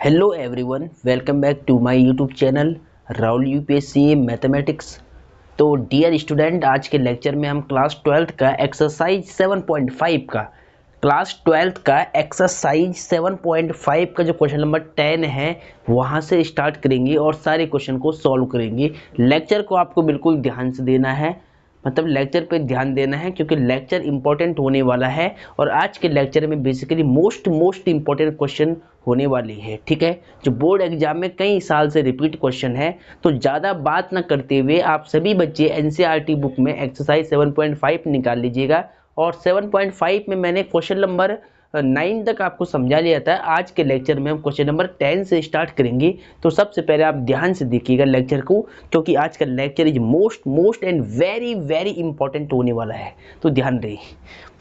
Hello everyone, welcome back to my YouTube channel Rahul UPSC mathematics. तो dear student, आज के lecture में हम क्लास 12th का एक्सरसाइज 7.5 का जो क्वेश्चन नंबर 10 है वहाँ से स्टार्ट करेंगे और सारे क्वेश्चन को सॉल्व करेंगे। लेक्चर को आपको बिल्कुल ध्यान से देना है, मतलब लेक्चर पे ध्यान देना है क्योंकि लेक्चर इंपॉर्टेंट होने वाला है और आज के लेक्चर में बेसिकली मोस्ट इंपॉर्टेंट क्वेश्चन होने वाली है। ठीक है, जो बोर्ड एग्जाम में कई साल से रिपीट क्वेश्चन है। तो ज़्यादा बात ना करते हुए आप सभी बच्चे एनसीईआरटी बुक में एक्सरसाइज 7.5 निकाल लीजिएगा और 7.5 में मैंने क्वेश्चन नंबर 9 तक आपको समझा लिया था। आज के लेक्चर में हम क्वेश्चन नंबर 10 से स्टार्ट करेंगे। तो सबसे पहले आप ध्यान से देखिएगा लेक्चर को, क्योंकि आज का lecture is most and very important होने वाला है, तो ध्यान रही।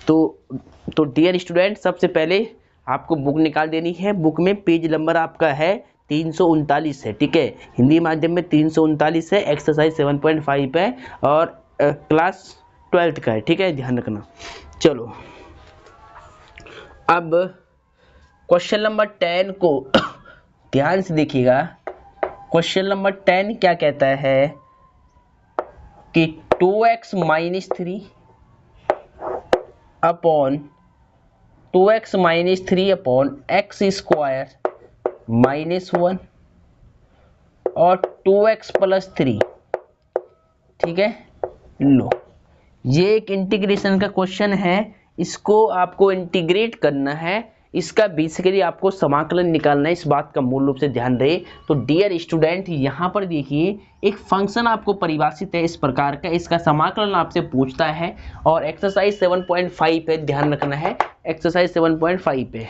तो डियर स्टूडेंट, सबसे पहले आपको बुक निकाल देनी है। बुक में पेज नंबर आपका है 339 है। ठीक है, हिंदी माध्यम में 339 है, एक्सरसाइज 7.5 है और क्लास 12th का है। ठीक है, ध्यान रखना। चलो अब क्वेश्चन नंबर 10 को ध्यान से देखिएगा। क्वेश्चन नंबर 10 क्या कहता है कि 2x - 3 upon 2x - 3 upon x square -1 और 2x + 3। ठीक है, लो ये एक इंटीग्रेशन का क्वेश्चन है, इसको आपको इंटीग्रेट करना है। इसका बेसिकली आपको समाकलन निकालना है, इस बात का मूल रूप से ध्यान रहे। तो डियर स्टूडेंट, यहाँ पर देखिए एक फंक्शन आपको परिभाषित है इस प्रकार का, इसका समाकलन आपसे पूछता है और एक्सरसाइज 7.5 पे ध्यान रखना है। एक्सरसाइज 7.5 पे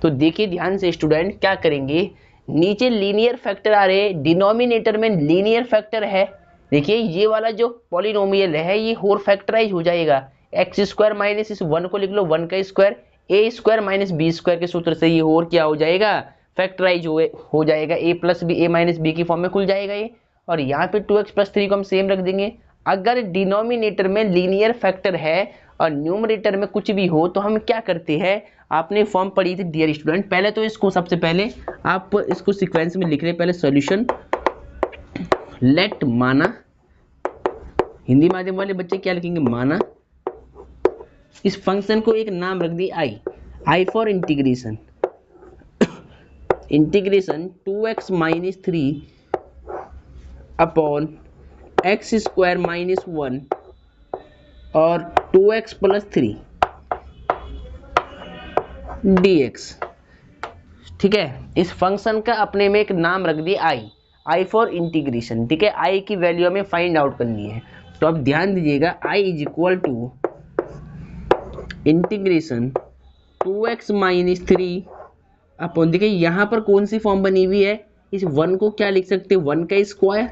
तो देखिए ध्यान से स्टूडेंट, क्या करेंगे, नीचे लीनियर फैक्टर आ रहे, डिनोमिनेटर में लीनियर फैक्टर है। देखिए ये वाला जो पॉलिनोमियल है ये होर फैक्टराइज हो जाएगा। एक्स स्क्वायर माइनस इस 1 को लिख लो, 1 का स्क्वायर, ए स्क्वायर माइनस बी स्क्वायर के सूत्र से ये और क्या हो जाएगा, फैक्टराइज हो जाएगा। ए प्लस बी, ए माइनस बी की फॉर्म में खुल जाएगा ये। और यहाँ पे 2x + 3 को हम सेम रख देंगे। अगर डिनोमिनेटर में लीनियर फैक्टर है और न्यूमरेटर में कुछ भी हो तो हम क्या करते हैं, आपने फॉर्म पढ़ी थी डियर स्टूडेंट। पहले तो इसको सबसे पहले आप इसको सीक्वेंस में लिख रहे, पहले सॉल्यूशन लेट माना, हिंदी माध्यम वाले बच्चे क्या लिखेंगे, माना। इस फंक्शन को एक नाम रख दी I for integration 2x - 3 upon x square -1 और 2x + 3 dx। ठीक है, इस फंक्शन का अपने में एक नाम रख दी आई फॉर इंटीग्रेशन। ठीक है, आई की वैल्यू हमें फाइंड आउट करनी है। तो अब ध्यान दीजिएगा, i = इंटीग्रेशन 2x - 3 अपॉन, देखिए यहाँ पर कौन सी फॉर्म बनी हुई है, इस 1 को क्या लिख सकते हैं, 1 का स्क्वायर।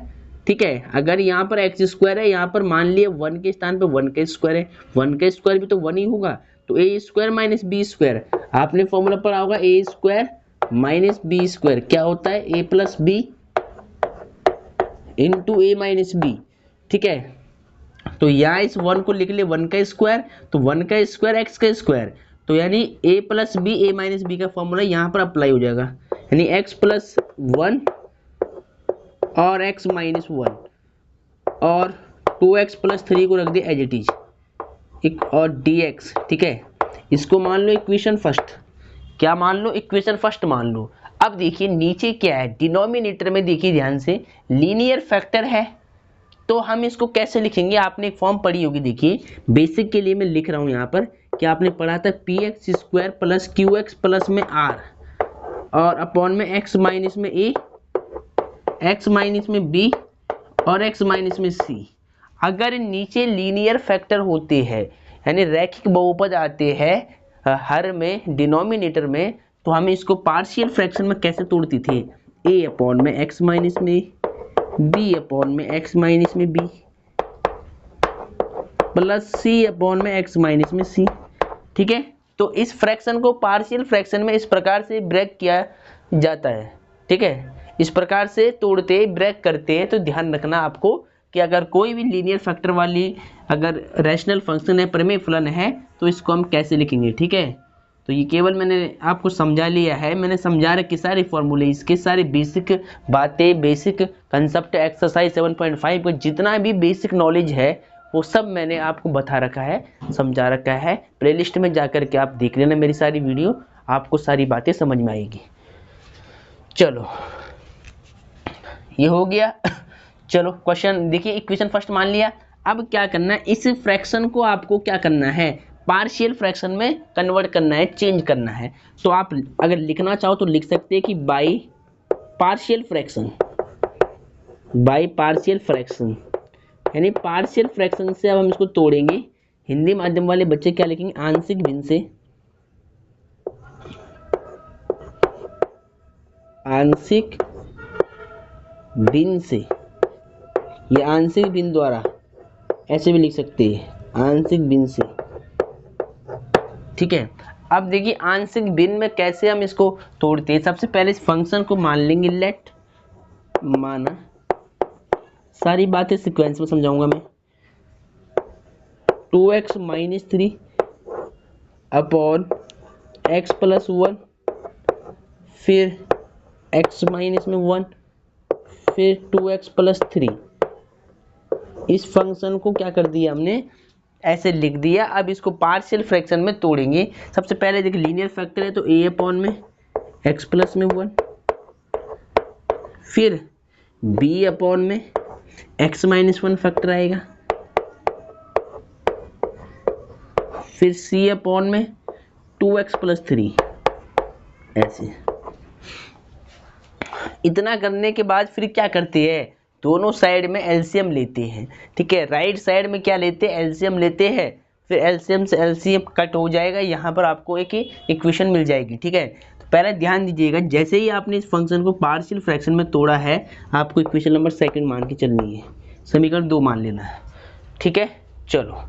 ठीक है, अगर यहाँ पर x स्क्वायर है, यहाँ पर मान लिया 1 के स्थान पर 1 का स्क्वायर है, 1 का स्क्वायर भी तो 1 ही होगा। तो a square minus B square, आपने फॉर्मूला पर होगा a square minus B square क्या होता है, a + b into a - b। ठीक है, तो यहाँ इस 1 को लिख ले 1 का स्क्वायर, तो 1 का स्क्वायर x का स्क्वायर, तो यानी a + b, a - b का फॉर्मूला यहाँ पर अप्लाई हो जाएगा, यानी x + 1 और x - 1 और 2x + 3 को रख दे एज इट इज और dx। ठीक है, इसको मान लो इक्वेशन फर्स्ट, क्या मान लो, इक्वेशन फर्स्ट मान लो। अब देखिए नीचे क्या है, डिनोमिनेटर में देखिए ध्यान से लीनियर फैक्टर है, तो हम इसको कैसे लिखेंगे, आपने एक फॉर्म पढ़ी होगी। देखिए बेसिक के लिए मैं लिख रहा हूं यहाँ पर कि आपने पढ़ा था px square plus qx plus में r और अपॉन में x माइनस में a, x माइनस में b और x माइनस में c। अगर नीचे लीनियर फैक्टर होते हैं, यानी रैखिक बहुपद आते हैं हर में डिनोमिनेटर में, तो हम इसको पार्शियल फ्रैक्शन में कैसे तोड़ते थे, a अपॉन में x माइनस में b अपॉन में x माइनस में b प्लस c अपॉन में x माइनस में c। ठीक है, तो इस फ्रैक्शन को पार्शियल फ्रैक्शन में इस प्रकार से ब्रेक किया जाता है। ठीक है, इस प्रकार से तोड़ते ब्रेक करते हैं। तो ध्यान रखना आपको कि अगर कोई भी लीनियर फैक्टर वाली अगर रैशनल फंक्शन है, प्रमेय फलन है, तो इसको हम कैसे लिखेंगे। ठीक है, तो ये केवल मैंने आपको समझा लिया है, मैंने समझा रखी सारे फॉर्मूले, इसके सारी बेसिक बातें, बेसिक कंसेप्ट, एक्सरसाइज 7.5 का जितना भी बेसिक नॉलेज है वो सब मैंने आपको बता रखा है, समझा रखा है। प्लेलिस्ट में जाकर के आप देख लेना मेरी सारी वीडियो, आपको सारी बातें समझ में आएगी। चलो ये हो गया। चलो क्वेश्चन देखिए, इक्वेशन फर्स्ट मान लिया। अब क्या करना है, इस फ्रैक्शन को आपको क्या करना है, पार्शियल फ्रैक्शन में कन्वर्ट करना है, चेंज करना है। तो आप अगर लिखना चाहो तो लिख सकते हैं कि by partial fraction, by partial fraction, यानी पार्शियल फ्रैक्शन से अब हम इसको तोड़ेंगे। हिंदी माध्यम वाले बच्चे क्या लिखेंगे, आंशिक भिन्न से, आंशिक भिन्न से, ये आंशिक भिन्न द्वारा, ऐसे भी लिख सकते हैं, आंशिक भिन्न से। ठीक है, अब देखिए आंशिक भिन्न में कैसे हम इसको तोड़ते हैं। सबसे पहले इस फंक्शन को मान लेंगे लेट, माना, सारी बातें सीक्वेंस में समझाऊंगा मैं। 2x minus 3 upon x plus 1, फिर x माइनस में 1, फिर 2x प्लस 3। इस फंक्शन को क्या कर दिया हमने, ऐसे लिख दिया। अब इसको पार्शियल फ्रैक्शन में तोड़ेंगे। सबसे पहले देखिए लीनियर फैक्टर है तो a अपॉन में x प्लस में 1, फिर b अपॉन में x माइनस 1 फैक्टर आएगा, फिर c अपॉन में 2x प्लस 3, ऐसे। इतना करने के बाद फिर क्या करते हैं, दोनों साइड में एलसीएम लेते हैं। ठीक है, राइट साइड में क्या लेते हैं, एलसीएम लेते हैं। फिर एलसीएम से एलसीएम कट हो जाएगा, यहाँ पर आपको एक इक्वेशन मिल जाएगी। ठीक है, तो पहले ध्यान दीजिएगा, जैसे ही आपने इस फंक्शन को पार्शियल फ्रैक्शन में तोड़ा है, आपको इक्वेशन नंबर 2 मान के चलनी है, समीकरण 2 मान लेना है। ठीक है, चलो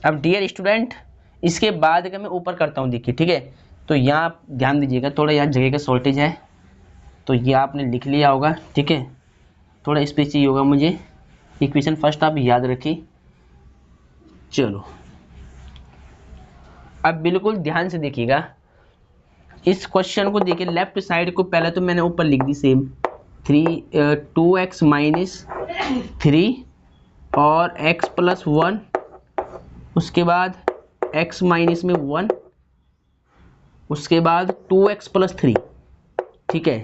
अब डियर स्टूडेंट, इसके बाद का मैं ऊपर करता हूँ, देखिए। ठीक है, तो यहाँ आप ध्यान दीजिएगा, थोड़ा यहाँ जगह का शॉर्टेज है, तो ये आपने लिख लिया होगा। ठीक है, थोड़ा स्पेस चाहिए होगा मुझे, इक्वेशन फर्स्ट आप याद रखिए। चलो अब बिल्कुल ध्यान से देखिएगा, इस क्वेश्चन को देखिए। लेफ्ट साइड को पहले तो मैंने ऊपर लिख दी सेम, 2x माइनस 3 और x प्लस 1, उसके बाद x माइनस में 1, उसके बाद 2x प्लस 3। ठीक है,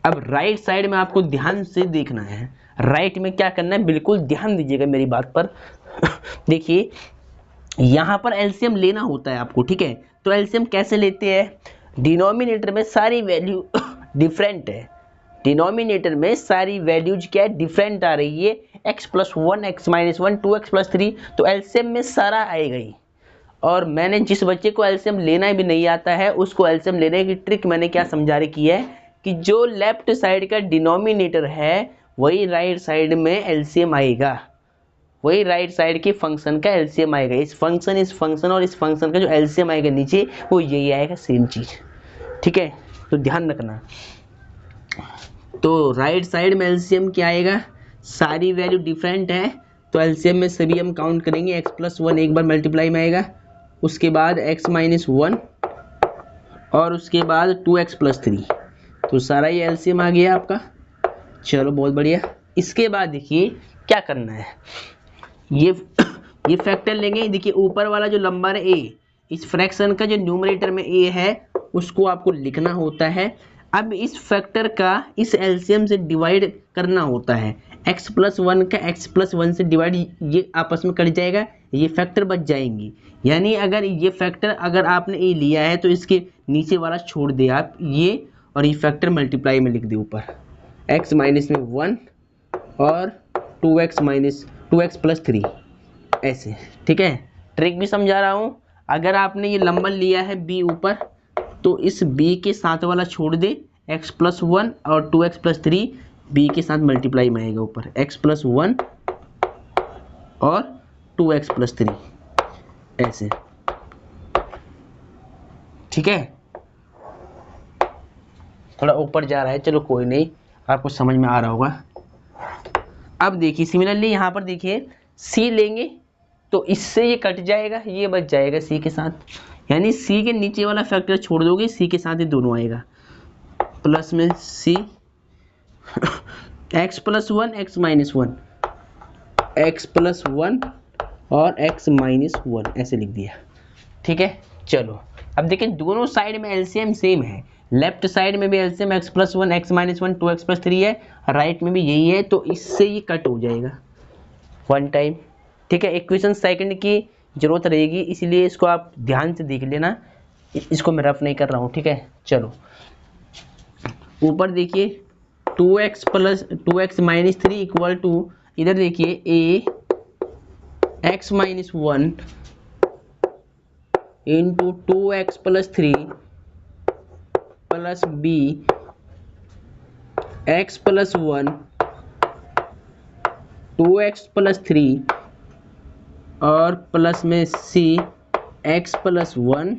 अब राइट साइड में आपको ध्यान से देखना है, राइट में क्या करना है, बिल्कुल ध्यान दीजिएगा मेरी बात पर। देखिए यहाँ पर एलसीएम लेना होता है आपको। ठीक है, तो एलसीएम कैसे लेते हैं, डिनोमिनेटर में सारी वैल्यू डिफरेंट है, डिनोमिनेटर में सारी वैल्यूज क्या है, डिफरेंट आ रही है, x plus 1, x minus 1, 2x plus 3, तो एलसीएम में सारा आएगा ही। और मैंने जिस बच्चे को एलसीएम लेना भी नहीं आता है, उसको एलसीएम लेने की ट्रिक मैंने क्या समझा रखी है, कि जो लेफ्ट साइड का डिनोमिनेटर है वही राइट साइड में एलसीएम आएगा, वही राइट साइड के फंक्शन का एलसीएम आएगा। इस फंक्शन और इस फंक्शन का जो एलसीएम आएगा नीचे, वो यही आएगा, सेम चीज। ठीक है, तो ध्यान रखना। तो राइट साइड में एलसीएम क्या आएगा, सारी वैल्यू डिफरेंट है, तो एलसीएम में सभी हम काउंट करेंगे। x प्लस 1 एक बार मल्टीप्लाई में आएगा, उसके बाद x माइनस 1 और उसके बाद 2x प्लस 3, तो सारा ये एलसीएम आ गया आपका। चलो बहुत बढ़िया। इसके बाद देखिए क्या करना है, ये फैक्टर लेंगे। देखिए ऊपर वाला जो नंबर है a, इस फ्रैक्शन का जो न्यूमरेटर में a है उसको आपको लिखना होता है। अब इस फैक्टर का इस एलसीएम से डिवाइड करना होता है, x प्लस 1 का x प्लस 1 से डिवाइड, ये आपस में कट जाएगा, ये फैक्टर बच जाएंगी। यानी अगर ये फैक्टर अगर आपने ए लिया है तो इसके नीचे वाला छोड़ दे आप ये, और ये फैक्टर मल्टीप्लाई में लिख दे ऊपर, x माइनस में 1 और 2x प्लस 3, ऐसे। ठीक है, ट्रिक भी समझा रहा हूँ। अगर आपने ये नंबर लिया है b ऊपर, तो इस b के साथ वाला छोड़ दे, x प्लस 1 और 2x प्लस 3 b के साथ मल्टीप्लाई में आएगा ऊपर, x प्लस 1 और 2x प्लस 3, ऐसे। ठीक है, थोड़ा ऊपर जा रहा है, चलो कोई नहीं, आपको समझ में आ रहा होगा। अब देखिए सिमिलरली यहाँ पर देखिए c लेंगे तो इससे ये कट जाएगा, ये बच जाएगा c के साथ, यानी सी के नीचे वाला फैक्टर छोड़ दोगे, सी के साथ ही दोनों आएगा, प्लस में C x plus one x minus one, x plus one और एक्स माइनस वन ऐसे लिख दिया। ठीक है, चलो अब देखिए दोनों साइड में एलसीएम सेम है, लेफ्ट साइड में भी LCM x plus one x minus one 2x plus 3 है, राइट में भी यही है, तो इससे ये कट हो जाएगा वन टाइम। ठीक है, इक्वेशन सेकंड की जरूरत रहेगी, इसलिए इसको आप ध्यान से देख लेना, इसको मैं रफ नहीं कर रहा हूँ। ठीक है, चलो ऊपर देखिए 2x plus 2x minus 3 equal to, इधर देखिए a x minus one into 2x plus 3 plus b x plus one 2x plus 3 और प्लस में c x प्लस वन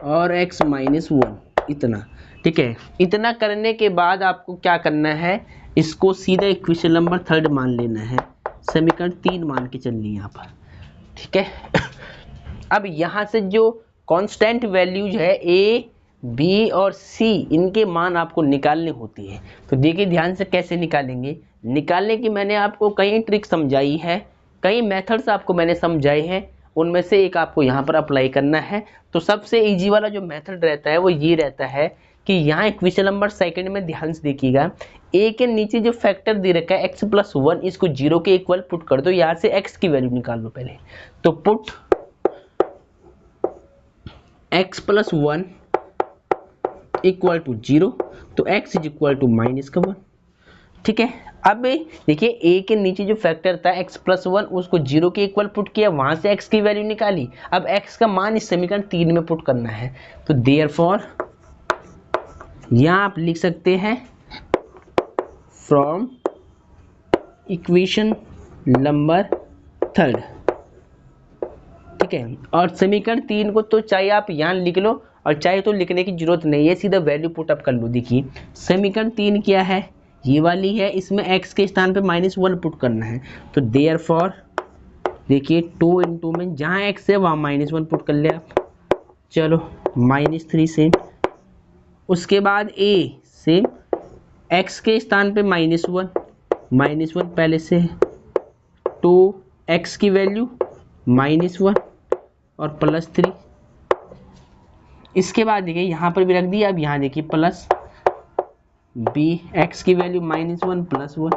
और x माइनस वन, इतना। ठीक है, इतना करने के बाद आपको क्या करना है, इसको सीधा इक्वेशन नंबर 3 मान लेना है, समीकरण 3 मान के चलनी है यहाँ पर। ठीक है, अब यहाँ से जो कांस्टेंट वैल्यूज है a, b और c, इनके मान आपको निकालने होती है। तो देखिए ध्यान से कैसे निकालेंगे, निकालने की मैंने आपको कई ट्रिक समझाई है, कई मेथड्स आपको मैंने समझाए हैं, उनमें से एक आपको यहाँ पर अप्लाई करना है। तो सबसे इजी वाला जो मेथड रहता है वो ये रहता है कि यहाँ इक्वेशन नंबर सेकंड में ध्यान से देखिएगा, a के नीचे जो फैक्टर दे रखा है x प्लस वन, इसको 0 के इक्वल पुट कर दो, यहाँ से x की वैल्यू निकाल लो पहले। तो put x plus one equal to 0, तो x is equal to minus का 1। ठीक है, अब देखिए a के नीचे जो फैक्टर था x प्लस वन, उसको 0 के इक्वल पुट किया, वहां से x की वैल्यू निकाली, अब x का मान इस समीकरण 3 में पुट करना है। तो देयरफॉर यहाँ आप लिख सकते हैं फ्रॉम इक्वेशन नंबर 3। ठीक है, और समीकरण 3 को तो चाहे आप यहाँ लिख लो और चाहे तो लिखने की जरूरत नहीं है, सीधा वैल्यू पुट अप कर लो। देखिए समीकरण 3 क्या है, ये वाली है, इसमें x के स्थान पे -1 पुट करना है। तो देयरफॉर देखिए 2 इंटू में जहाँ x है वहाँ -1 पुट कर ले आप, चलो -3 से, उसके बाद a से x के स्थान पे -1 पहले से है, तो x की वैल्यू -1 और प्लस 3। इसके बाद देखिए यहाँ पर भी रख दिया, अब यहाँ देखिए प्लस b x की वैल्यू -1 प्लस 1,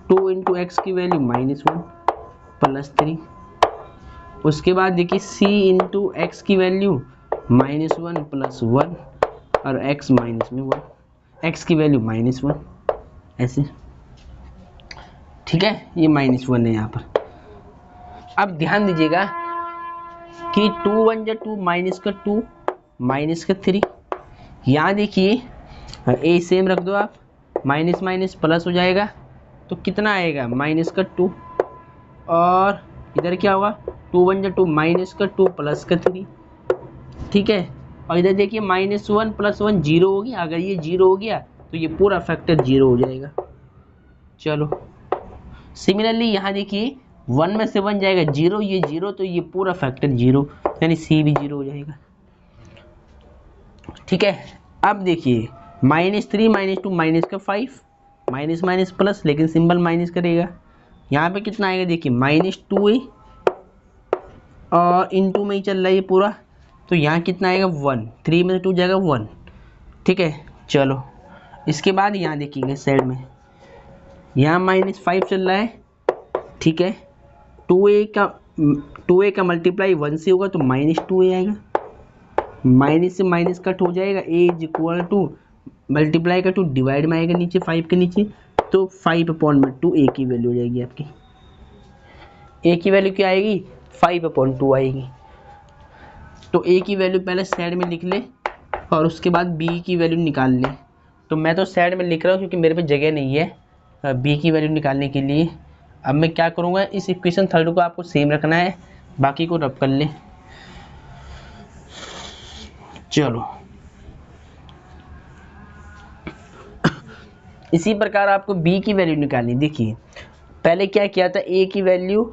2 इंटू एक्स की वैल्यू -1 प्लस 3। उसके बाद देखिए c इंटू एक्स की वैल्यू -1 प्लस 1 और x माइनस में 1, x की वैल्यू -1 ऐसे। ठीक है, ये -1 है यहाँ पर। अब ध्यान दीजिएगा कि 2 1 जा 2 माइनस का 2 माइनस का 3, यहाँ देखिए a सेम रख दो आप, माइनस माइनस प्लस हो जाएगा, तो कितना आएगा माइनस का 2, और इधर क्या होगा 2 1 जा 2 माइनस का 2 प्लस का 3। ठीक है, और इधर देखिए -1 प्लस 1 0 हो गया, अगर ये 0 हो गया तो ये पूरा फैक्टर 0 हो जाएगा। चलो सिमिलरली यहाँ देखिए 1 में से 1 जाएगा 0, ये 0, तो ये पूरा फैक्टर 0, यानी c भी 0 हो जाएगा। ठीक है, अब देखिए -3 -2 माइनस का 5, माइनस माइनस प्लस, लेकिन सिंबल माइनस करेगा, यहाँ पे कितना आएगा देखिए -2a और इंटू में ही चल रहा है ये पूरा, तो यहाँ कितना आएगा 1, 3 में से 2 जाएगा 1। ठीक है, चलो इसके बाद यहाँ देखिएगा साइड में, यहाँ -5 चल रहा है। ठीक है, 2a का मल्टीप्लाई 1 से होगा तो -2a आएगा, माइनस से माइनस कट हो जाएगा, a is equal to multiply का 2 डिवाइड में आएगा नीचे 5 के नीचे, तो 5/2 a की वैल्यू हो जाएगी आपकी, a की वैल्यू क्या आएगी 5/2 आएगी। तो a की वैल्यू पहले साइड में लिख ले और उसके बाद b की वैल्यू निकाल ले। तो मैं तो साइड में लिख रहा हूँ क्योंकि मेरे पे जगह नहीं है b की वैल्यू निकालने के लिए। अब मैं क्या करूँगा, इस इक्वेशन 3 को आपको सेम रखना है, बाकी को रब कर ले। चलो इसी प्रकार आपको b की वैल्यू निकालनी। देखिए पहले क्या किया था, a की वैल्यू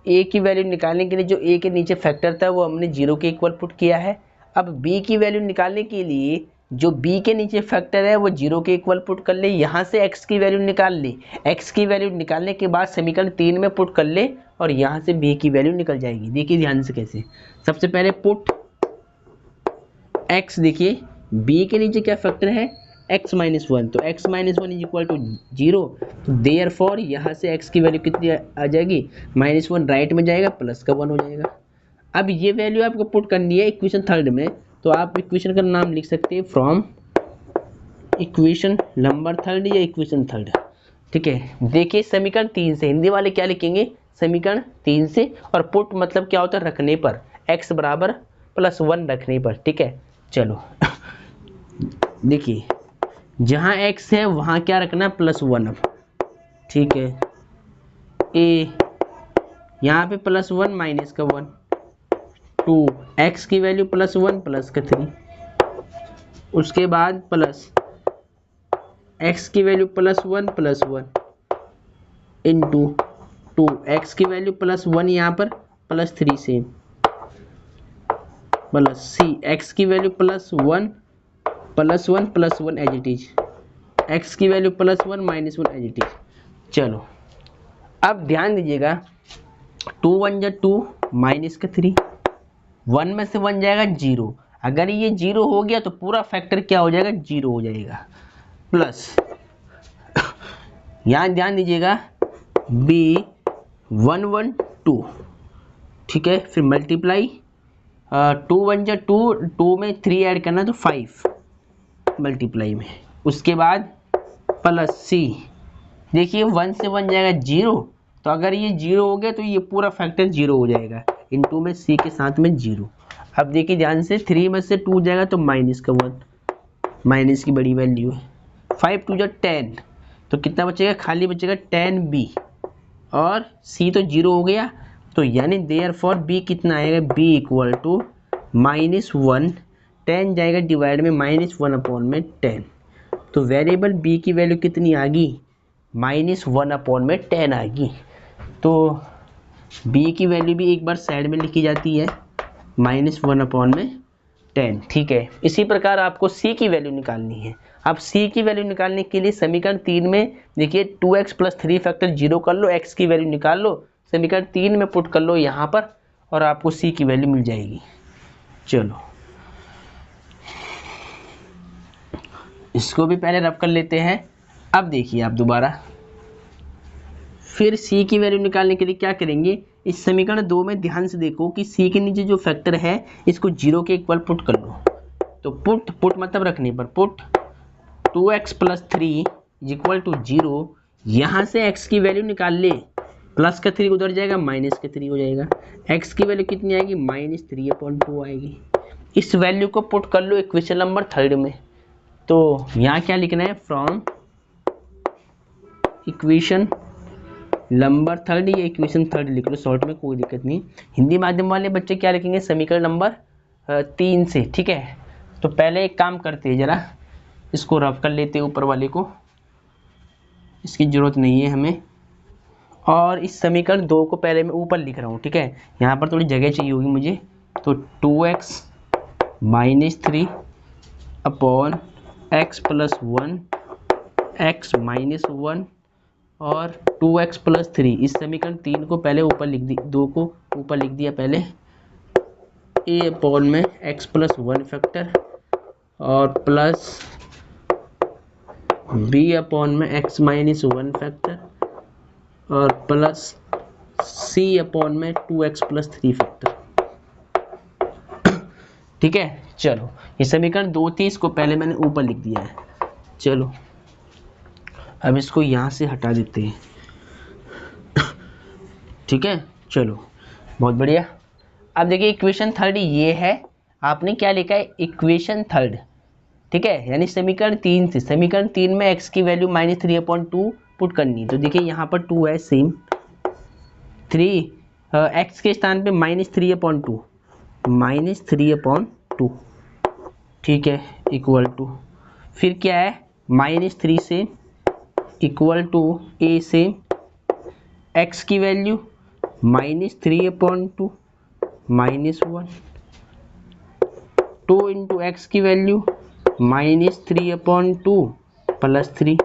ए की वैल्यू निकालने के लिए जो ए के नीचे फैक्टर था वो हमने 0 के इक्वल पुट किया है। अब बी की वैल्यू निकालने के लिए जो बी के नीचे फैक्टर है वो 0 के इक्वल पुट कर ले, यहाँ से x की वैल्यू निकाल ले, x की वैल्यू निकालने के बाद समीकरण 3 में पुट कर ले और यहाँ से b की वैल्यू निकल जाएगी। देखिए ध्यान से कैसे, सबसे पहले पुट x, देखिए b के नीचे क्या फैक्टर है x माइनस 1, तो x minus 1 is equal to 0, तो देयर फॉर यहाँ से x की वैल्यू कितनी आ जाएगी, -1 राइट में जाएगा, प्लस का 1 हो जाएगा। अब ये वैल्यू आपको पुट करनी है इक्वेशन थर्ड में, तो आप इक्वेशन का नाम लिख सकते हैं फ्रॉम इक्वेशन नंबर थर्ड या इक्वेशन थर्ड। ठीक है, देखिए समीकरण 3 से, हिंदी वाले क्या लिखेंगे, समीकरण 3 से, और पुट मतलब क्या होता है, रखने पर, x बराबर +1 रखने पर। ठीक है, चलो देखिए जहाँ x है वहाँ क्या रखना है, +1। अब ठीक है, a यहाँ पे +1 माइनस का 1, 2 x की वैल्यू +1 प्लस का 3, उसके बाद प्लस x की वैल्यू +1 प्लस 1 इंटू 2 x की वैल्यू +1 यहाँ पर +3 से प्लस c x की value +1 plus 1 as it is, x की वैल्यू +1 -1 एज इट इज। चलो अब ध्यान दीजिएगा, 2 1 जा 2 माइनस का 3, 1 में से 1 जाएगा 0, अगर ये 0 हो गया तो पूरा फैक्टर क्या हो जाएगा, 0 हो जाएगा, प्लस यहाँ ध्यान दीजिएगा b 1 1 2, ठीक है, फिर मल्टीप्लाई 2 1 जा 2, 2 में 3 ऐड करना तो 5 मल्टीप्लाई में, उसके बाद प्लस c, देखिए 1 से 1 जाएगा 0, तो अगर ये 0 हो गया तो ये पूरा फैक्टर 0 हो जाएगा, इंटू में c के साथ में 0। अब देखिए ध्यान से, 3 में से 2 जाएगा तो माइनस का 1, माइनस की बड़ी वैल्यू है, 5 2 जा 10, तो कितना बचेगा, खाली बचेगा 10b, और c तो 0 हो गया, तो यानी देयर फॉर b कितना आएगा, b इक्वल टू -1, 10 जाएगा डिवाइड में -1 अपॉन में 10, तो वेरिएबल b की वैल्यू कितनी आ गई, -1 अपॉन में 10 आ गई। तो b की वैल्यू भी एक बार साइड में लिखी जाती है, -1 अपॉन में 10। ठीक है, इसी प्रकार आपको c की वैल्यू निकालनी है। अब c की वैल्यू निकालने के लिए समीकरण 3 में देखिए 2x + 3 फैक्टर 0 कर लो, x की वैल्यू निकाल लो, समीकरण 3 में पुट कर लो यहाँ पर, और आपको c की वैल्यू मिल जाएगी। चलो इसको भी पहले रफ कर लेते हैं। अब देखिए आप दोबारा फिर c की वैल्यू निकालने के लिए क्या करेंगे, इस समीकरण 2 में ध्यान से देखो कि c के नीचे जो फैक्टर है इसको 0 के इक्वल पुट कर लो, तो पुट मतलब रखने पर, पुट 2x + 3 = 0, यहाँ से x की वैल्यू निकाल ले, प्लस का 3 उधर जाएगा, माइनस का 3 हो जाएगा, x की वैल्यू कितनी आएगी, -3/2 आएगी। इस वैल्यू को पुट कर लो इक्वेशन नंबर 3 में, तो यहाँ क्या लिखना है, फ्रॉम इक्वेशन नंबर 3 या इक्वेशन 3 लिख लो शॉर्ट में, कोई दिक्कत नहीं। हिंदी माध्यम वाले बच्चे क्या लिखेंगे, समीकरण नंबर 3 से। ठीक है, तो पहले एक काम करते हैं, जरा इसको रफ कर लेते हैं, ऊपर वाले को इसकी जरूरत नहीं है हमें, और इस समीकरण 2 को पहले मैं ऊपर लिख रहा हूँ। ठीक है, यहाँ पर थोड़ी जगह चाहिए होगी मुझे, तो 2x - 3 अपॉन x + 1 x - 1 और 2x + 3, इस समीकरण 3 को पहले ऊपर लिख दी, 2 को ऊपर लिख दिया पहले, a अपॉन में x + 1 फैक्टर और प्लस b अपॉन में x - 1 फैक्टर और प्लस c अपॉन में 2x + 3 फैक्टर। ठीक है, चलो ये समीकरण 2 थी, इसको पहले मैंने ऊपर लिख दिया है। चलो अब इसको यहाँ से हटा देते हैं। ठीक है, चलो बहुत बढ़िया। अब देखिए इक्वेशन 3 ये है, आपने क्या लिखा है, इक्वेशन 3। ठीक है, यानी समीकरण 3 से, समीकरण 3 में x की वैल्यू -3/2 पुट करनी है, तो देखिए यहाँ पर 2 है, सेम 3 x के स्थान पे -3/2, -3/2। ठीक है, इक्वल टू, फिर क्या है, -3 से इक्वल टू a से x की वैल्यू -3/2 -1, 2 इंटू एक्स की वैल्यू -3/2 +3।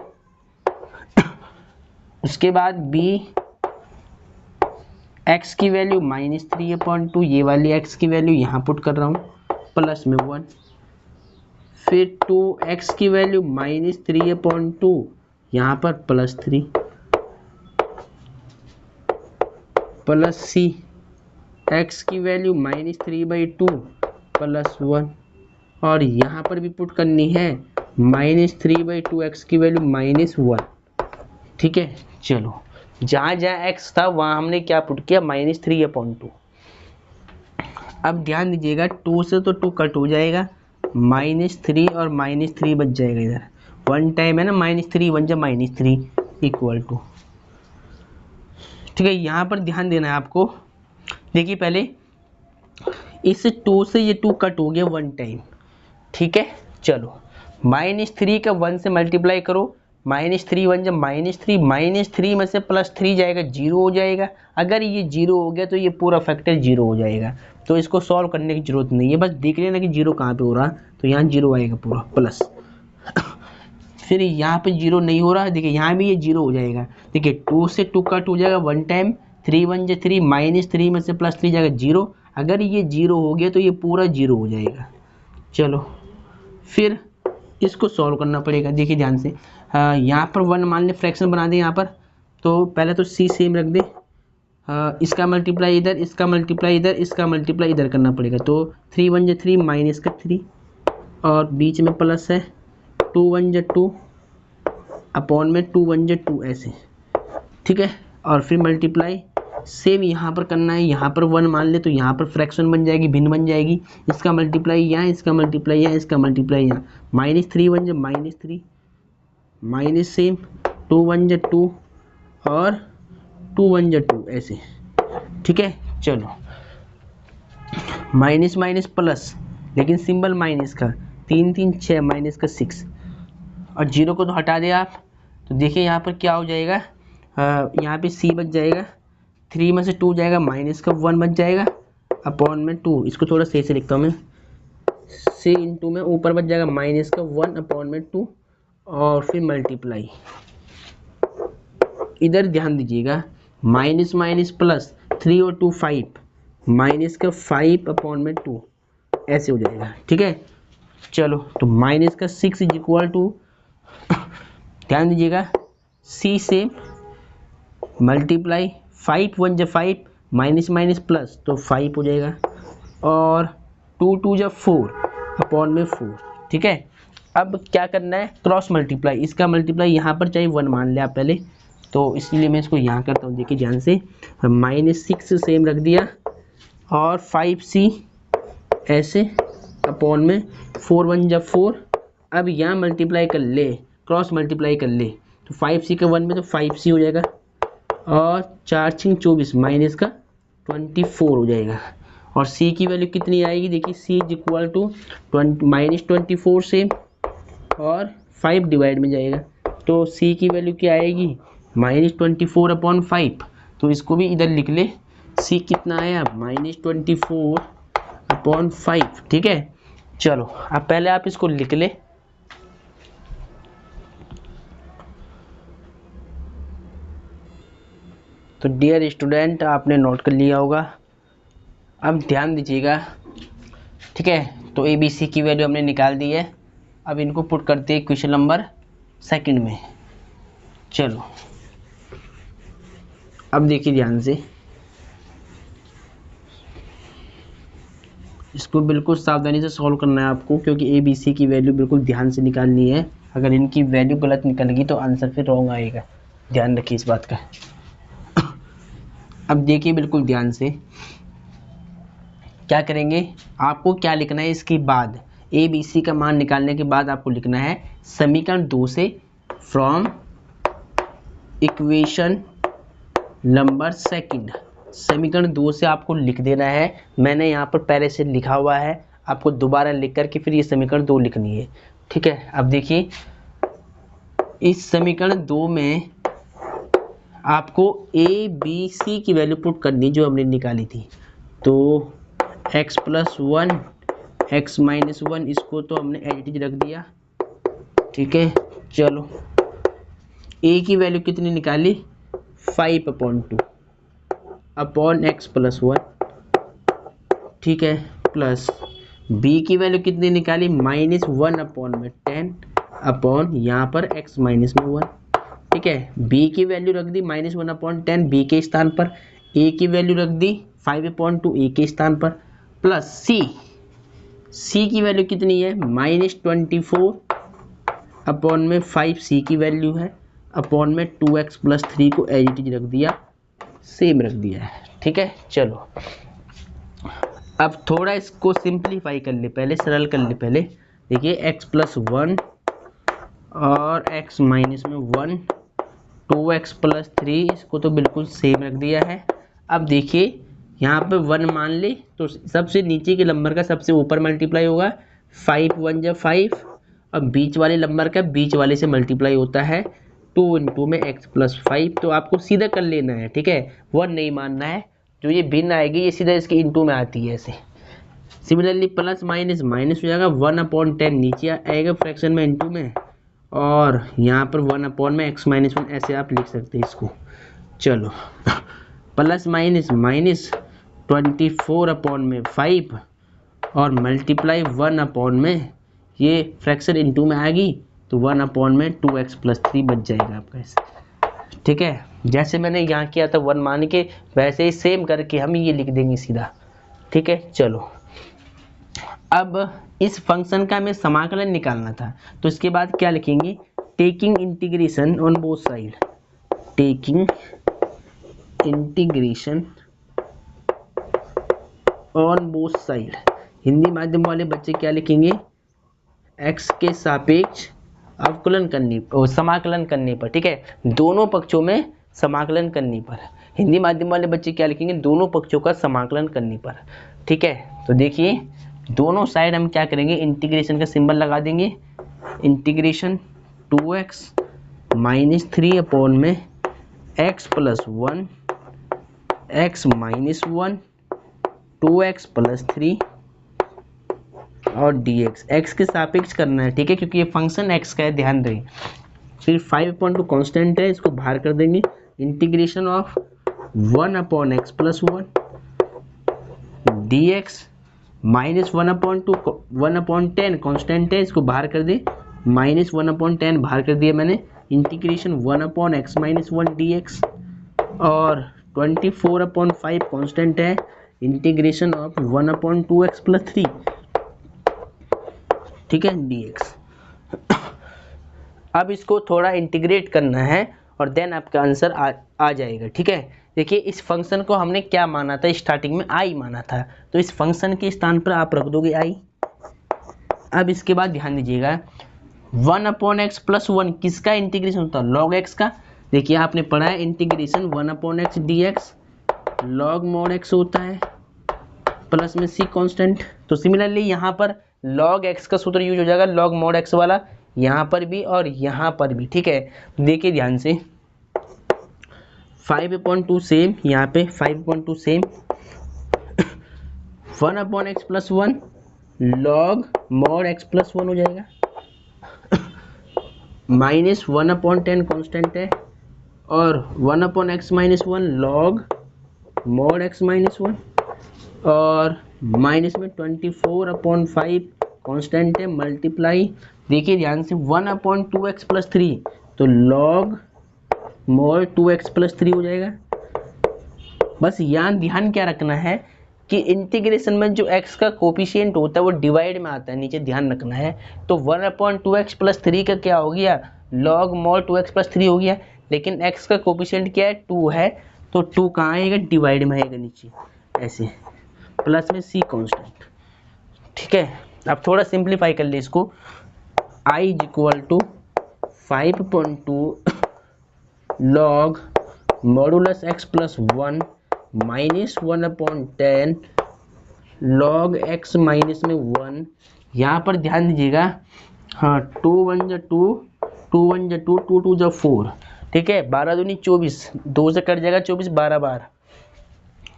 उसके बाद b x की वैल्यू -3/2, ये वाली x की वैल्यू यहाँ पुट कर रहा हूँ प्लस में 1। फिर 2x की वैल्यू -3/2 यहाँ पर +3 प्लस c x की वैल्यू -3/2 +1 और यहाँ पर भी पुट करनी है -3/2 x की वैल्यू -1। ठीक है, चलो जहाँ जहाँ x था वहाँ हमने क्या पुट किया -3/2। अब ध्यान दीजिएगा 2 से तो 2 कट हो जाएगा, -3 और -3 बच जाएगा इधर, 1 टाइम है ना, -3 1 जब -3 इक्वल टू। ठीक है, यहाँ पर ध्यान देना है आपको। देखिए पहले इस 2 से ये 2 कट हो गया 1 टाइम। ठीक है, चलो -3 का 1 से मल्टीप्लाई करो, -3 1 जब -3, -3 में से +3 जाएगा 0 हो जाएगा। अगर ये 0 हो गया तो ये पूरा फैक्टर 0 हो जाएगा, तो इसको सॉल्व करने की जरूरत नहीं है, बस देख लेना कि 0 कहाँ पे हो रहा, तो यहाँ 0 आएगा पूरा प्लस। फिर यहाँ पे 0 नहीं हो रहा है, देखिए यहाँ भी ये 0 हो जाएगा। देखिए 2 से 2 कट हो जाएगा 1 टाइम, 3 1 जा 3, -3 में से +3 जाएगा 0। अगर ये 0 हो गया तो ये पूरा 0 हो जाएगा। चलो फिर इसको सॉल्व करना पड़ेगा। देखिए ध्यान से, यहाँ पर 1 मान ले फ्रैक्शन बना दें यहाँ पर, तो पहले तो c सेम रख दे, इसका मल्टीप्लाई इधर, इसका मल्टीप्लाई इधर, इसका मल्टीप्लाई इधर करना पड़ेगा। तो 3 1 जा 3 -3 और बीच में प्लस है, 2 1 जा 2 अपॉन में 2 1 जा 2 ऐसे। ठीक है, और फिर मल्टीप्लाई सेम यहाँ पर करना है, यहाँ पर 1 मान ले तो यहाँ पर फ्रैक्शन बन जाएगी, भिन्न बन जाएगी। इसका मल्टीप्लाई यहाँ, इसका मल्टीप्लाई यहाँ, इसका मल्टीप्लाई यहाँ, -3 1 जा -3 माइनस सेम, 2 1 जा 2 और 2 1 जा 2 ऐसे। ठीक है, चलो माइनस माइनस प्लस, लेकिन सिंबल माइनस का, 3 3 6 माइनस का 6 और 0 को तो हटा दे आप, तो देखिए यहाँ पर क्या हो जाएगा, यहाँ पे c बच जाएगा, 3 में से 2 जाएगा, माइनस का 1 बच जाएगा अपॉन में 2। इसको थोड़ा सही से लिखता हूँ मैं, c इंटू में ऊपर बच जाएगा माइनस का 1 अपॉन में 2 और फिर मल्टीप्लाई। इधर ध्यान दीजिएगा, माइनस माइनस प्लस, 3 और 2 5, माइनस का 5 अपॉन में 2 ऐसे हो जाएगा। ठीक है, चलो तो माइनस का 6 इज इक्वल टू, ध्यान दीजिएगा c से मल्टीप्लाई 5 1 जा 5, माइनस माइनस प्लस तो 5 हो जाएगा और 2 2 जा 4 अपॉन में 4। ठीक है, अब क्या करना है, क्रॉस मल्टीप्लाई, इसका मल्टीप्लाई यहाँ पर चाहे 1 मान ले आप पहले, तो इसलिए मैं इसको यहाँ करता हूँ। देखिए ध्यान से, -6 सेम रख दिया और 5c ऐसे अपॉन में 4 1 जा 4। अब यहाँ मल्टीप्लाई कर ले, क्रॉस मल्टीप्लाई कर ले, तो 5c का 1 में तो 5c हो जाएगा और 4 6 24 माइनस का 24 हो जाएगा। और c की वैल्यू कितनी आएगी, देखिए c इज इक्वल टू -24 से और 5 डिवाइड में जाएगा, तो c की वैल्यू क्या आएगी, -24 अपॉन 5। तो इसको भी इधर लिख ले, c कितना आया, -24 अपॉन 5। ठीक है, चलो अब पहले आप इसको लिख ले। तो डियर स्टूडेंट, आपने नोट कर लिया होगा। अब ध्यान दीजिएगा, ठीक है, तो ए बी सी की वैल्यू हमने निकाल दी है। अब इनको पुट करते हैं क्वेश्चन नंबर 2 में। चलो अब देखिए ध्यान से, इसको बिल्कुल सावधानी से सॉल्व करना है आपको, क्योंकि ए बी सी की वैल्यू बिल्कुल ध्यान से निकालनी है। अगर इनकी वैल्यू गलत निकल गई तो आंसर फिर रॉन्ग आएगा, ध्यान रखिए इस बात का। अब देखिए बिल्कुल ध्यान से, क्या करेंगे, आपको क्या लिखना है, इसके बाद ए बी सी का मान निकालने के बाद आपको लिखना है समीकरण 2 से फ्रॉम इक्वेशन नंबर 2। समीकरण 2 से आपको लिख देना है। मैंने यहाँ पर पहले से लिखा हुआ है, आपको दोबारा लिख करके फिर ये समीकरण 2 लिखनी है। ठीक है, अब देखिए इस समीकरण 2 में आपको ए बी सी की वैल्यू पुट करनी जो हमने निकाली थी। तो x plus one x minus one इसको तो हमने एज इट इज रख दिया, ठीक है। चलो a की वैल्यू कितनी निकाली 5/2 अपॉन एक्स प्लस वन, ठीक है, प्लस b की वैल्यू कितनी निकाली -1/10 अपॉन यहाँ पर x माइनस में 1, ठीक है। b की वैल्यू रख दी -1/10 b के स्थान पर, a की वैल्यू रख दी 5/2 a के स्थान पर, प्लस c की वैल्यू कितनी है -24 अपॉन में 5 c की वैल्यू है, अपॉन में 2x प्लस 3 को एज इट इज रख दिया, सेम रख दिया है, ठीक है। चलो अब थोड़ा इसको सिंप्लीफाई कर ले, पहले सरल कर ले। पहले देखिए x प्लस वन और x माइनस में 1, 2x प्लस 3 इसको तो बिल्कुल सेम रख दिया है। अब देखिए यहाँ पे 1 मान ले तो सबसे नीचे के नंबर का सबसे ऊपर मल्टीप्लाई होगा, 5 1 जा 5, और बीच वाले नंबर का बीच वाले से मल्टीप्लाई होता है 2 इंटू में x प्लस 5। तो आपको सीधा कर लेना है, ठीक है, 1 नहीं मानना है। जो ये भिन्न आएगी ये सीधा इसके इंटू में आती है ऐसे। सिमिलरली प्लस माइनस माइनस हो जाएगा, 1/10 नीचे आएगा फ्रैक्शन में इंटू में, और यहाँ पर 1 में x माइनस 1 ऐसे आप लिख सकते हैं इसको। चलो प्लस माइनस माइनस 24/5 और मल्टीप्लाई 1 में ये फ्रैक्शन इंटू में आ गई तो 1 में 2x प्लस 3 बच जाएगा आपका ऐसे, ठीक है। जैसे मैंने यहाँ किया था 1 मान के, वैसे ही सेम करके हम ये लिख देंगे सीधा, ठीक है। चलो अब इस फंक्शन का हमें समाकलन निकालना था, तो इसके बाद क्या लिखेंगे, taking integration on both side, taking integration on both side. Hindi माध्यम वाले बच्चे क्या लिखेंगे, x के सापेक्ष अवकलन करने और समाकलन करने पर, ठीक है, दोनों पक्षों में समाकलन करने पर। हिंदी माध्यम वाले बच्चे क्या लिखेंगे, दोनों पक्षों का समाकलन करने पर, ठीक है। तो देखिए दोनों साइड हम क्या करेंगे, इंटीग्रेशन का सिंबल लगा देंगे, इंटीग्रेशन 2x माइनस 3 अपॉन में x plus 1 x minus 1 2x plus 3 और dx, x के सापेक्ष करना है, ठीक है, क्योंकि ये फंक्शन x का है, ध्यान रहे। फिर 5/2 कांस्टेंट है, इसको बाहर कर देंगे, integration of 1/x plus 1 dx minus 1/10 constant है, इसको बाहर कर दे, -1/10 बाहर कर दिया मैंने, इंटीग्रेशन 1/x माइनस 1 dx, और 24/5 कांस्टेंट है, इंटीग्रेशन ऑफ 1/2x प्लस 3, ठीक है, dx। अब इसको थोड़ा इंटीग्रेट करना है और देन आपका आंसर आ जाएगा, ठीक है। देखिए इस फंक्शन को हमने क्या माना था, स्टार्टिंग में i माना था, तो इस फंक्शन के स्थान पर आप रख दोगे i। अब इसके बाद ध्यान दीजिएगा 1/x प्लस 1 किसका इंटीग्रेशन होता है, log x का। देखिए आपने पढ़ा है integration 1/x dx log mod x होता है, प्लस में c कांस्टेंट। तो सिमिलरली यहाँ पर log x का सूत्र यूज हो जाएगा, log mod x वाला, यहाँ पर भी और यहाँ पर भी, ठीक है। देखिए ध्यान से 5/2 सेम, यहाँ पे 5/2 same, 1/x plus 1 log mod x plus 1 हो जाएगा, माइनस 1/10 कांस्टेंट है, और 1/x minus 1 log mod x minus 1, और माइनस में 24/5 कांस्टेंट है, मल्टीप्लाई, देखिए ध्यान से 1/2x प्लस 3 तो log mod 2x प्लस 3 हो जाएगा। बस यहाँ ध्यान क्या रखना है कि इंटीग्रेशन में जो x का कोफिशिएंट होता है वो डिवाइड में आता है, नीचे ध्यान रखना है। तो 1/2x प्लस 3 का क्या हो गया, log mod 2x प्लस 3 हो गया, लेकिन x का कोफिशिएंट क्या है 2 है, तो 2 कहाँ आएगा, डिवाइड में आएगा नीचे ऐसे, प्लस में c कांस्टेंट, ठीक है। अब थोड़ा सिंप्लीफाई कर ले इसको, i is equal to 5/2 log modulus x plus 1 minus 1/10 log x minus में 1। यहाँ पर ध्यान दीजिएगा, हाँ 2 1 जा 2, 2 1 जा 2, 2 2 जा 4, ठीक है, 12 दूनी 24, 2 से कट जाएगा 24, 12 बार।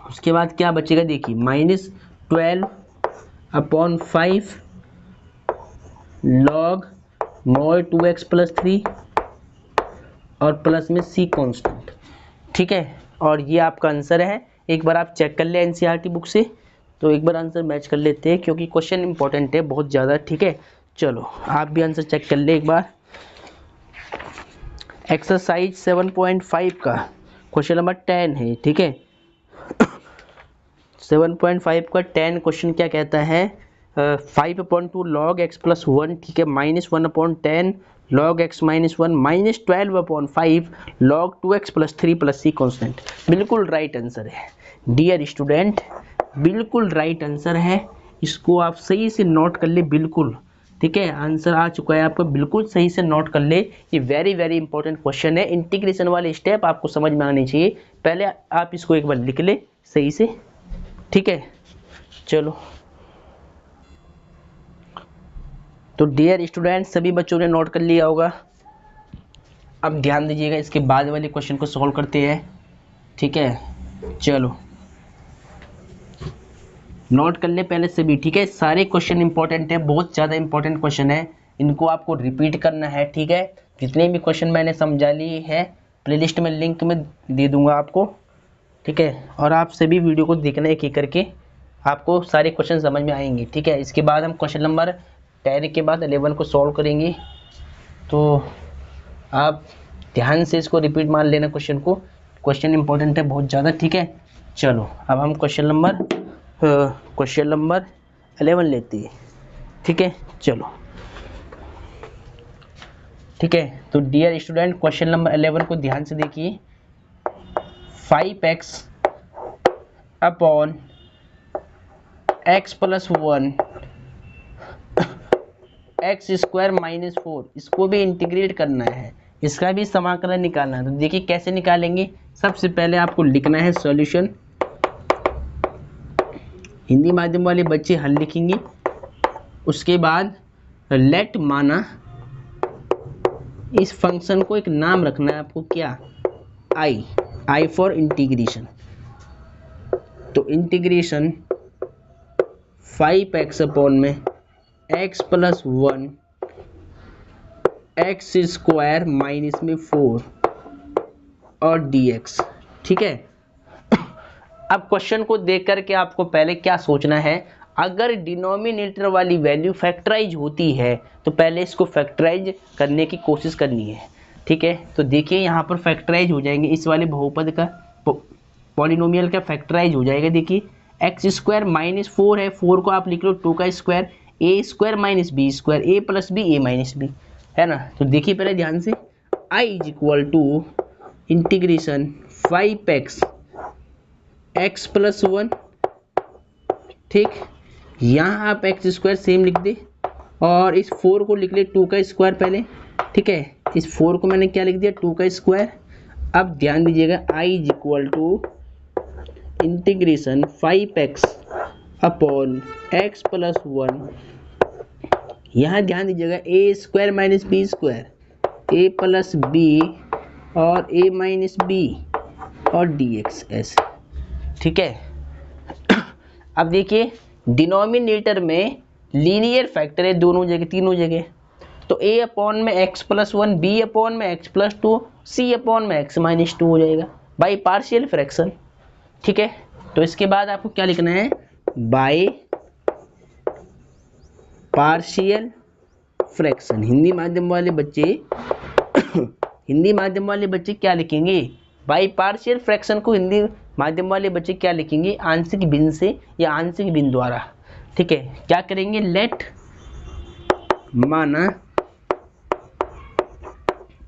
उसके बाद क्या बचेगा देखिए, -12/5 log mod 2x + 3 और प्लस में c कांस्टेंट। ठीक है, और ये आपका आंसर है। एक बार आप चेक कर ले एनसीईआरटी बुक से, तो एक बार आंसर मैच कर लेते हैं क्योंकि क्वेश्चन इंपॉर्टेंट है बहुत ज़्यादा। ठीक है, चलो आप भी आंसर चेक कर ले एक बार। एक्सरसाइज 7.5 का क्वेश्चन नंबर 10 है। ठीक है, 7.5 का 10 क्वेश्चन क्या कहता है, 5/2 log x + 1, ठीक है, -1/10 log x - 1 -12/5 log 2x + 3 + c constant. बिल्कुल राइट आंसर है डियर स्टूडेंट, बिल्कुल राइट आंसर है। इसको आप सही से नोट कर ले, बिल्कुल। ठीक है, आंसर आ चुका है आपका, बिल्कुल सही से नोट कर ले। ये वेरी वेरी इंपॉर्टेंट क्वेश्चन है। इंटीग्रेशन वाले स्टेप आपको समझ में आने चाहिए, पहले आप इसको एक बार लिख ले सही से। ठीक है, चलो तो डियर स्टूडेंट सभी बच्चों ने नोट कर लिया होगा। अब ध्यान दीजिएगा, इसके बाद वाले क्वेश्चन को सॉल्व करते हैं। ठीक है, चलो नोट कर ले पहले से भी। ठीक है, सारे क्वेश्चन इंपॉर्टेंट है, बहुत ज़्यादा इंपॉर्टेंट क्वेश्चन है, इनको आपको रिपीट करना है। ठीक है, जितने भी क्वेश्चन मैंने समझा लिए हैं प्लेलिस्ट में लिंक में दे दूंगा आपको। ठीक है, और आप सभी वीडियो को देखना एक एक करके, आपको सारे क्वेश्चन समझ में आएंगे। ठीक है, इसके बाद हम क्वेश्चन नंबर 10 के बाद 11 को सॉल्व करेंगे, तो आप ध्यान से इसको रिपीट मार लेना क्वेश्चन को, क्वेश्चन इंपॉर्टेंट है बहुत ज़्यादा। ठीक है, चलो अब हम क्वेश्चन नंबर 11 लेते हैं। ठीक है, चलो ठीक है, तो डियर स्टूडेंट क्वेश्चन नंबर 11 को ध्यान से देखिए। 5x / x + 1 x² - 4, इसको भी इंटीग्रेट करना है, इसका भी समाकलन निकालना है। तो देखिए कैसे निकालेंगे। सबसे पहले आपको लिखना है सॉल्यूशन, हिंदी माध्यम वाले बच्चे हल लिखेंगे। उसके बाद लेट माना, इस फंक्शन को एक नाम रखना है आपको, क्या, आई फॉर इंटीग्रेशन। तो इंटीग्रेशन 5x में x + 1 x² माइनस में 4 और dx। ठीक है, अब क्वेश्चन को देख करके आपको पहले क्या सोचना है, अगर डिनोमिनेटर वाली वैल्यू फैक्टराइज होती है तो पहले इसको फैक्टराइज करने की कोशिश करनी है। ठीक है, तो देखिए यहाँ पर फैक्टराइज हो जाएंगे, इस वाले बहुपद का पॉलिनोमियल का फैक्टराइज हो जाएगा। देखिए x² - 4 है, 4 को आप लिख लो 2 का square, a² - b², a + b a - b, है ना। तो देखिए पहले ध्यान से, i = इंटीग्रेशन 5x x + 1, ठीक, यहाँ आप x² सेम लिख दे और इस 4 को लिख ले 2 का स्क्वायर पहले। ठीक है, इस 4 को मैंने क्या लिख दिया, 2 का स्क्वायर। अब ध्यान दीजिएगा, i = इंटीग्रेशन 5x / x + 1, यहाँ ध्यान दीजिएगा a² - b², a + b और a - b और dx ऐसे। ठीक है, अब देखिए डिनोमिनेटर में लीनियर फैक्टर है दोनों जगह, तीनों जगह। तो a में x + 1, b में x + 2, c में x - 2 हो जाएगा बाई पार्शियल फ्रैक्शन। ठीक है, तो इसके बाद आपको क्या लिखना है, बाय पार्शियल फ्रैक्शन। हिंदी माध्यम वाले बच्चे क्या लिखेंगे, बाई पार्शियल फ्रैक्शन को हिंदी माध्यम वाले बच्चे क्या लिखेंगे, आंशिक भिन्न से या आंशिक भिन्न द्वारा। ठीक है, क्या करेंगे, लेट माना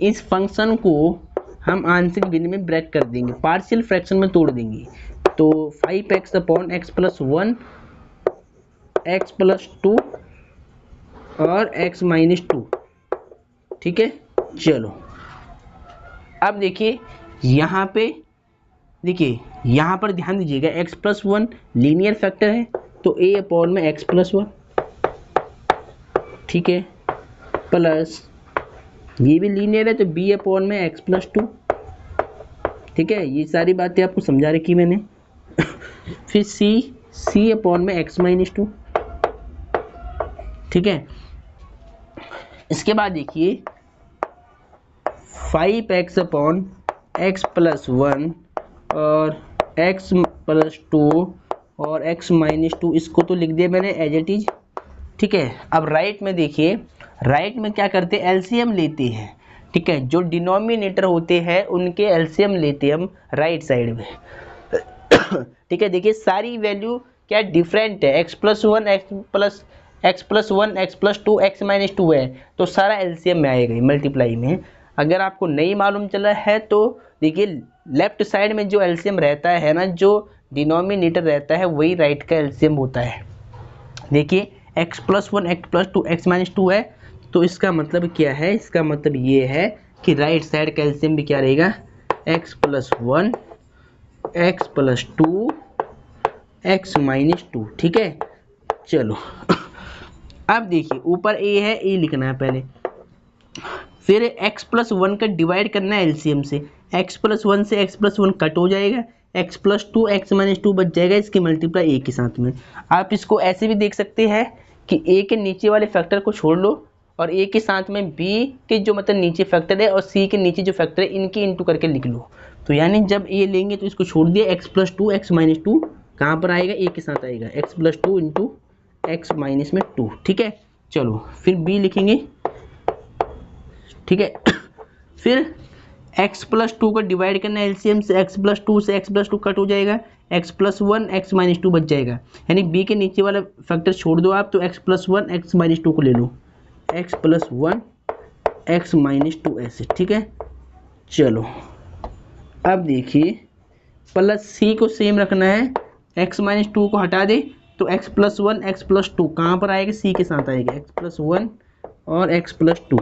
इस फंक्शन को हम आंशिक भिन्न में ब्रेक कर देंगे, पार्शियल फ्रैक्शन में तोड़ देंगे। तो 5x / x + 1 x + 2 और x - 2। ठीक है, चलो अब देखिए यहाँ पे, देखिए यहाँ पर ध्यान दीजिएगा, x + 1 लीनियर फैक्टर है, तो a में x + 1, ठीक है, प्लस ये भी लीनियर है तो बी अपॉन में एक्स प्लस टू। ठीक है, ये सारी बातें आपको समझा रखी मैंने। फिर सी अपॉन में एक्स माइनस टू। ठीक है, इसके बाद देखिए 5x upon x plus one और x प्लस टू और x माइनस टू, इसको तो लिख दिया मैंने एज इट इज। ठीक है, अब राइट में देखिए, राइट में क्या करते हैं, एलसीएम लेते हैं। ठीक है, जो डिनोमिनेटर होते हैं उनके एलसीएम लेते हैं हम राइट साइड में। ठीक है, देखिए सारी वैल्यू क्या डिफरेंट है, x plus one x plus one x plus two x minus to है, तो सारा एलसीएम में आएगा मल्टीप्लाई में। अगर आपको नहीं मालूम चला है तो देखिए लेफ्ट साइड में जो एलसीएम रहता है ना, जो डिनोमिनेटर रहता है वही राइट का एलसीएम होता है। देखिए x plus one x plus two x minus to है, तो इसका मतलब क्या है, इसका मतलब ये है कि राइट साइड का एलसीएम भी क्या रहेगा, x plus one x plus two x minus two. ठीक है, चलो अब देखिए ऊपर a है, a लिखना है पहले, फिर x प्लस वन का डिवाइड करना है एलसीएम से। x प्लस वन से x प्लस वन कट हो जाएगा, x plus two x minus to बच जाएगा, इसकी मल्टीप्लाई a के साथ में। आप इसको ऐसे भी देख सकते हैं कि a के नीचे वाले फैक्टर को छोड़ लो और a के साथ में b के जो मतलब नीचे फैक्टर है और c के नीचे जो फैक्टर है इनकी इंटू करके लिख लो। तो यानी जब a लेंगे तो इसको छोड़ दिया, x plus two x minus to कहाँ पर आएगा, a के साथ आएगा, x plus two into x minus में टू। ठीक है, चलो फिर b लिखेंगे। ठीक है, फिर x प्लस टू का डिवाइड करना है एलसीएम से, x प्लस टू से x प्लस टू कट हो जाएगा, x plus one x minus to बच जाएगा, यानी b के नीचे वाला फैक्टर छोड़ दो आप, तो x plus one x minus to को ले लो, x plus one x minus to ऐसे। ठीक है, चलो अब देखिए प्लस सी को सेम रखना है, x माइनस टू को हटा दे तो x plus one x plus to कहाँ पर आएगा, c के साथ आएगा, x प्लस वन और x प्लस टू।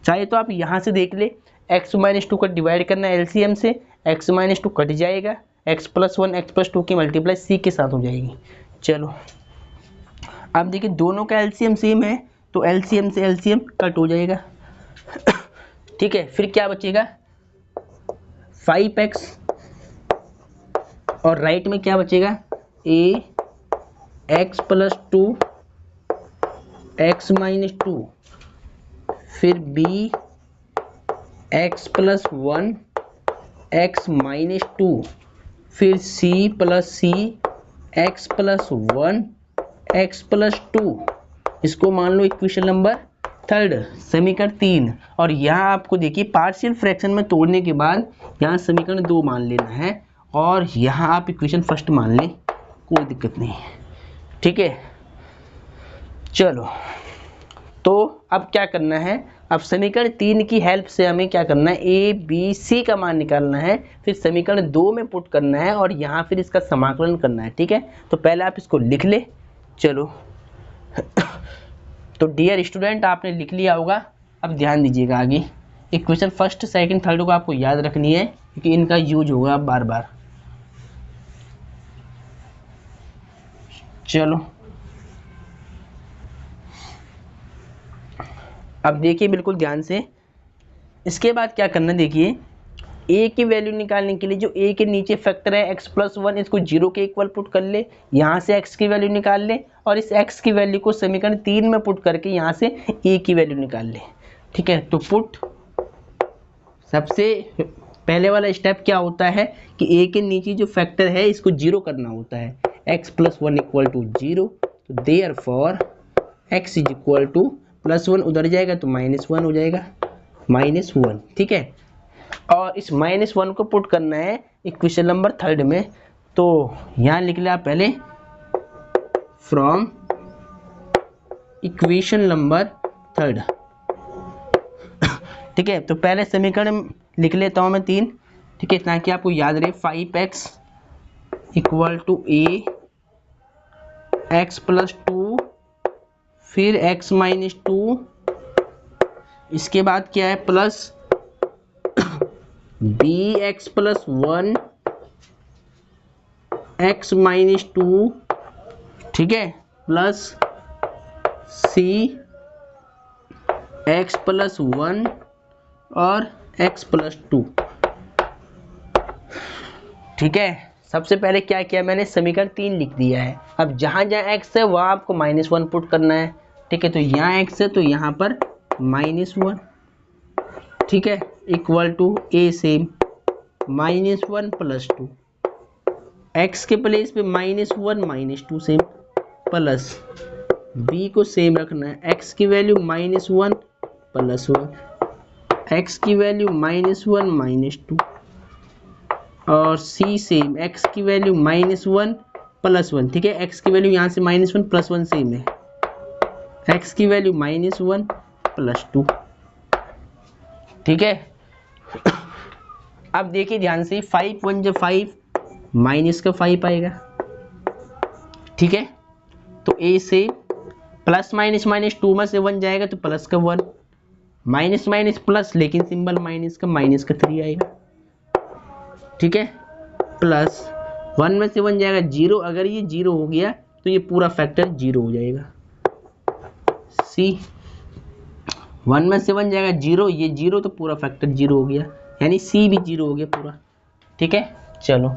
चाहे तो आप यहाँ से देख ले, x माइनस टू का डिवाइड करना है एलसीएम से, x माइनस टू कट जाएगा, x plus one x plus to की मल्टीप्लाई c के साथ हो जाएगी। चलो अब देखिए दोनों का एलसीएम सेम है तो एलसीएम से एलसीएम कट हो जाएगा। ठीक है, फिर क्या बचेगा 5x और राइट में क्या बचेगा, a x plus two x minus two, फिर b x plus one x minus two, फिर c plus C x plus one x plus two. इसको मान लो इक्वेशन नंबर थर्ड, समीकरण 3। और यहाँ आपको देखिए पार्शियल फ्रैक्शन में तोड़ने के बाद यहाँ समीकरण 2 मान लेना है और यहाँ आप इक्वेशन फर्स्ट मान लें, कोई दिक्कत नहीं है। ठीक है, चलो तो अब क्या करना है, अब समीकरण 3 की हेल्प से हमें क्या करना है, ए बी सी का मान निकालना है, फिर समीकरण 2 में पुट करना है और यहाँ फिर इसका समाकलन करना है। ठीक है, तो पहले आप इसको लिख ले। चलो तो डियर स्टूडेंट आपने लिख लिया होगा, अब ध्यान दीजिएगा आगे इक्वेशन फर्स्ट सेकंड थर्ड को आपको याद रखनी है क्योंकि इनका यूज होगा बार बार। चलो अब देखिए बिल्कुल ध्यान से, इसके बाद क्या करना, देखिए a की वैल्यू निकालने के लिए जो a के नीचे फैक्टर है x प्लस वन, इसको 0 के इक्वल पुट कर ले, यहाँ से x की वैल्यू निकाल ले और इस x की वैल्यू को समीकरण 3 में पुट करके यहाँ से a की वैल्यू निकाल ले। ठीक है, तो पुट सबसे पहले वाला स्टेप क्या होता है कि a के नीचे जो फैक्टर है इसको 0 करना होता है, x plus one equal to 0, तो therefore x is equal to plus one उधर जाएगा तो माइनस वन हो जाएगा, माइनस वन। ठीक है, और इस माइनस वन को पुट करना है इक्वेशन नंबर थर्ड में, तो यहाँ लिख लिया पहले फ्रॉम इक्वेशन नंबर थर्ड। ठीक है, तो पहले समीकरण लिख लेता हूँ मैं 3। ठीक है, ताकि आपको याद रहे, 5x equal to A x plus two फिर x माइनस टू, इसके बाद क्या है plus B x plus one x minus two. ठीक है, प्लस सी x प्लस 1 और x प्लस 2। ठीक है, सबसे पहले क्या किया मैंने, समीकरण 3 लिख दिया है। अब जहाँ जहाँ x है वहाँ आपको -1 पुट करना है। ठीक है, तो यहाँ x है तो यहाँ पर -1। ठीक है, equal to a same -1 plus 2, x के प्लेस पे -1 -2 सेम, प्लस b को सेम रखना है, x की वैल्यू -1 प्लस 1, x की वैल्यू -1 -2 और c सेम, x की वैल्यू -1 प्लस 1। ठीक है, x की वैल्यू यहाँ से -1 प्लस 1 सेम है, x की वैल्यू -1 प्लस 2। ठीक है, अब देखिए ध्यान से, 5 1 जब 5 माइनस का 5 आएगा। ठीक है, तो a से प्लस माइनस -2 में से 1 जाएगा तो प्लस का 1, माइनस माइनस प्लस, लेकिन सिंबल माइनस का 3 आएगा। ठीक है, प्लस 1 में से 1 जाएगा 0, अगर ये 0 हो गया तो ये पूरा फैक्टर 0 हो जाएगा। सी 1 में से 1 जाएगा 0, ये 0 तो पूरा फैक्टर 0 हो गया, यानी सी भी 0 हो गया पूरा। ठीक है, चलो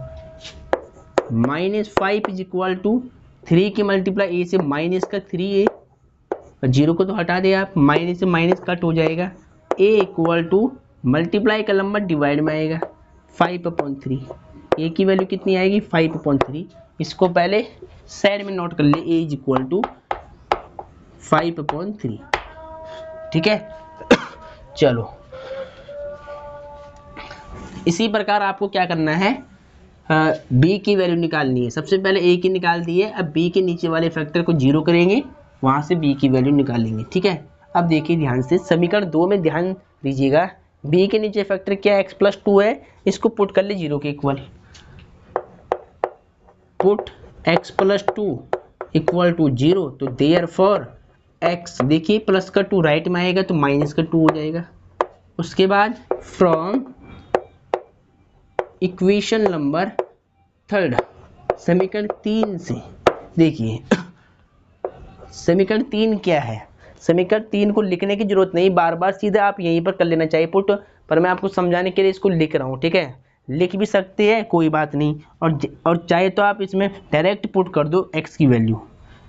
-5 इज इक्वल टू 3 की मल्टीप्लाई ए से माइनस का 3a, 0 को तो हटा दे आप, माइनस से माइनस कट हो जाएगा, a इक्वल टू मल्टीप्लाई का नंबर डिवाइड में आएगा 5/3। a की वैल्यू कितनी आएगी 5/3। इसको पहले साइड में नोट कर ले, a इज इक्वल टू 5/3। ठीक है, चलो इसी प्रकार आपको क्या करना है, b की वैल्यू निकालनी है। सबसे पहले a की निकाल दी है, अब b के नीचे वाले फैक्टर को 0 करेंगे, वहां से b की वैल्यू निकालेंगे। ठीक है, अब देखिए ध्यान से, समीकरण 2 में ध्यान दीजिएगा, b के नीचे फैक्टर क्या है, x प्लस 2 है, इसको पुट कर ले 0 के equal, put x plus 2 equal to 0, तो देयरफॉर x, देखिए प्लस का 2 राइट में आएगा तो माइनस का 2 हो जाएगा। उसके बाद फ्रॉम इक्वेशन नंबर 3, समीकरण 3 से, देखिए समीकरण 3 क्या है, समीकरण 3 को लिखने की जरूरत नहीं, बार बार सीधे आप यहीं पर कर लेना चाहिए पुट, पर मैं आपको समझाने के लिए इसको लिख रहा हूँ। ठीक है, लिख भी सकते हैं कोई बात नहीं, और चाहे तो आप इसमें डायरेक्ट पुट कर दो x की वैल्यू।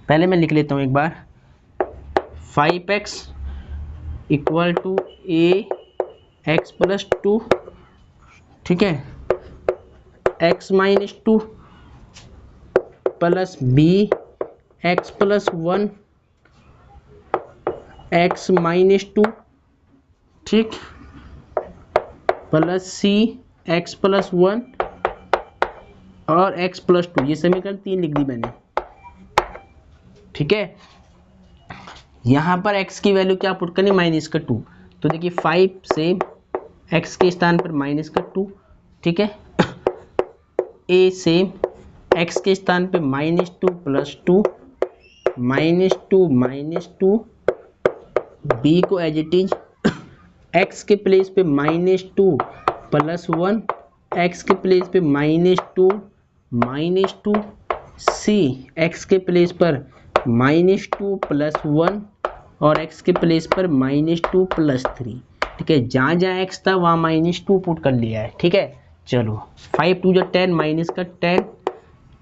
पहले मैं लिख लेता हूँ एक बार, 5x equal to a x plus 2, ठीक है, x minus 2 plus b x plus 1 x minus 2, ठीक, प्लस c x प्लस 1 और x प्लस 2। ये समीकरण 3 लिख दी मैंने। ठीक है, यहाँ पर x की वैल्यू क्या पुट करनी, -2, तो देखिए 5 से x के स्थान पर -2, ठीक है, a से x के स्थान पे -2 प्लस 2, -2 b को एज इट इज x के प्लेस पे -2 प्लस 1, x के प्लेस पे -2 c x के प्लेस पर -2 प्लस 1 और x के प्लेस पर -2 प्लस 3। ठीक है, जहाँ जहाँ x था वहाँ -2 पुट कर लिया है। ठीक है, चलो 5 2 10, माइनस का 10,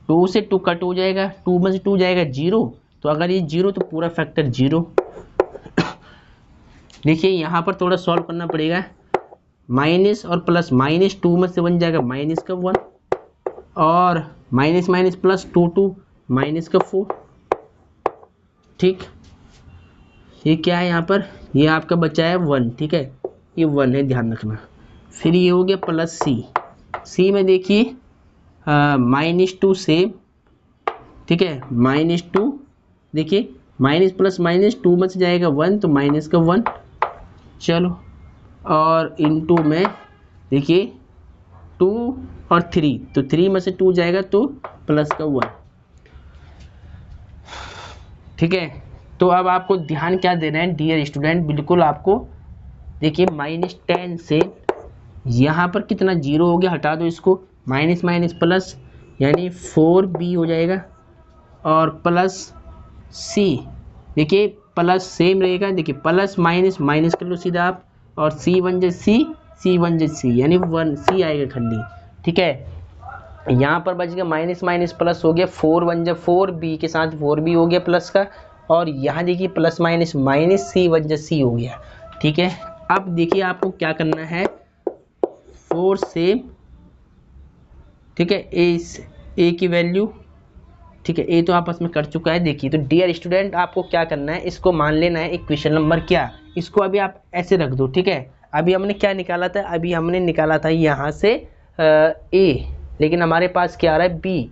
2 से 2 कट हो जाएगा, 2 में से 2 जाएगा 0, तो अगर ये 0 तो पूरा फैक्टर 0। देखिए यहाँ पर थोड़ा सॉल्व करना पड़ेगा, माइनस और प्लस, -2 में से 1 जाएगा माइनस का 1 और माइनस माइनस प्लस 2 माइनस का 4। ठीक, ये क्या है यहाँ पर, ये आपका बचा है 1। ठीक है, ये 1 है, ध्यान रखना। फिर ये हो गया प्लस c में देखिए -2 सेम, ठीक है, -2, देखिए माइनस प्लस माइनस 2 में से जाएगा 1 तो माइनस का 1, चलो, और इनटू में देखिए 2 और 3, तो 3 में से 2 जाएगा तो प्लस का 1। ठीक है, तो अब आपको ध्यान क्या देना है डियर स्टूडेंट, बिल्कुल आपको देखिए -10 से यहाँ पर कितना 0 हो गया, हटा दो इसको, माइनस माइनस प्लस यानी 4b हो जाएगा और प्लस c, देखिए प्लस सेम रहेगा, देखिए प्लस माइनस माइनस कर लो सीधा आप, और सी वन जे सी, सी वन जे सी, यानी 1 सी आएगा खाली। ठीक है, यहाँ पर बच गया माइनस माइनस प्लस हो गया, 4 1 जा 4, बी के साथ 4 भी हो गया प्लस का, और यहाँ देखिए प्लस माइनस माइनस, सी 1 जा सी हो गया। ठीक है, अब देखिए आपको क्या करना है, 4 से, ठीक है, ए की वैल्यू, ठीक है, ए तो आपस में कर चुका है। देखिए तो डियर स्टूडेंट आपको क्या करना है, इसको मान लेना है इक्वेशन नंबर क्या, इसको अभी आप ऐसे रख दो। ठीक है, अभी हमने क्या निकाला था, अभी हमने निकाला था यहाँ से ए, लेकिन हमारे पास क्या आ रहा है बी।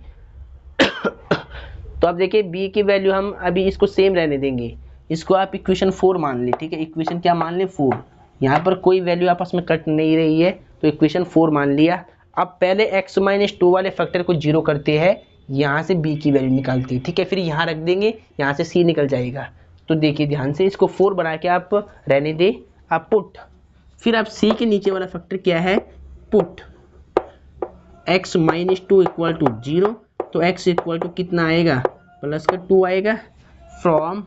तो अब देखिए बी की वैल्यू हम अभी इसको सेम रहने देंगे, इसको आप इक्वेशन 4 मान ले। ठीक है, इक्वेशन क्या मान ले 4, यहाँ पर कोई वैल्यू आपस में कट नहीं रही है तो इक्वेशन 4 मान लिया। अब पहले x माइनस 2 वाले फैक्टर को 0 करते हैं, यहाँ से b की वैल्यू निकालते हैं। ठीक है, फिर यहाँ रख देंगे, यहाँ से c निकल जाएगा। तो देखिए ध्यान से, इसको 4 बना के आप रहने दे, आप पुट, फिर आप c के नीचे वाला फैक्टर क्या है, put x minus 2 equal to 0, तो x इक्वल टू कितना आएगा, प्लस का 2 आएगा, फ्रॉम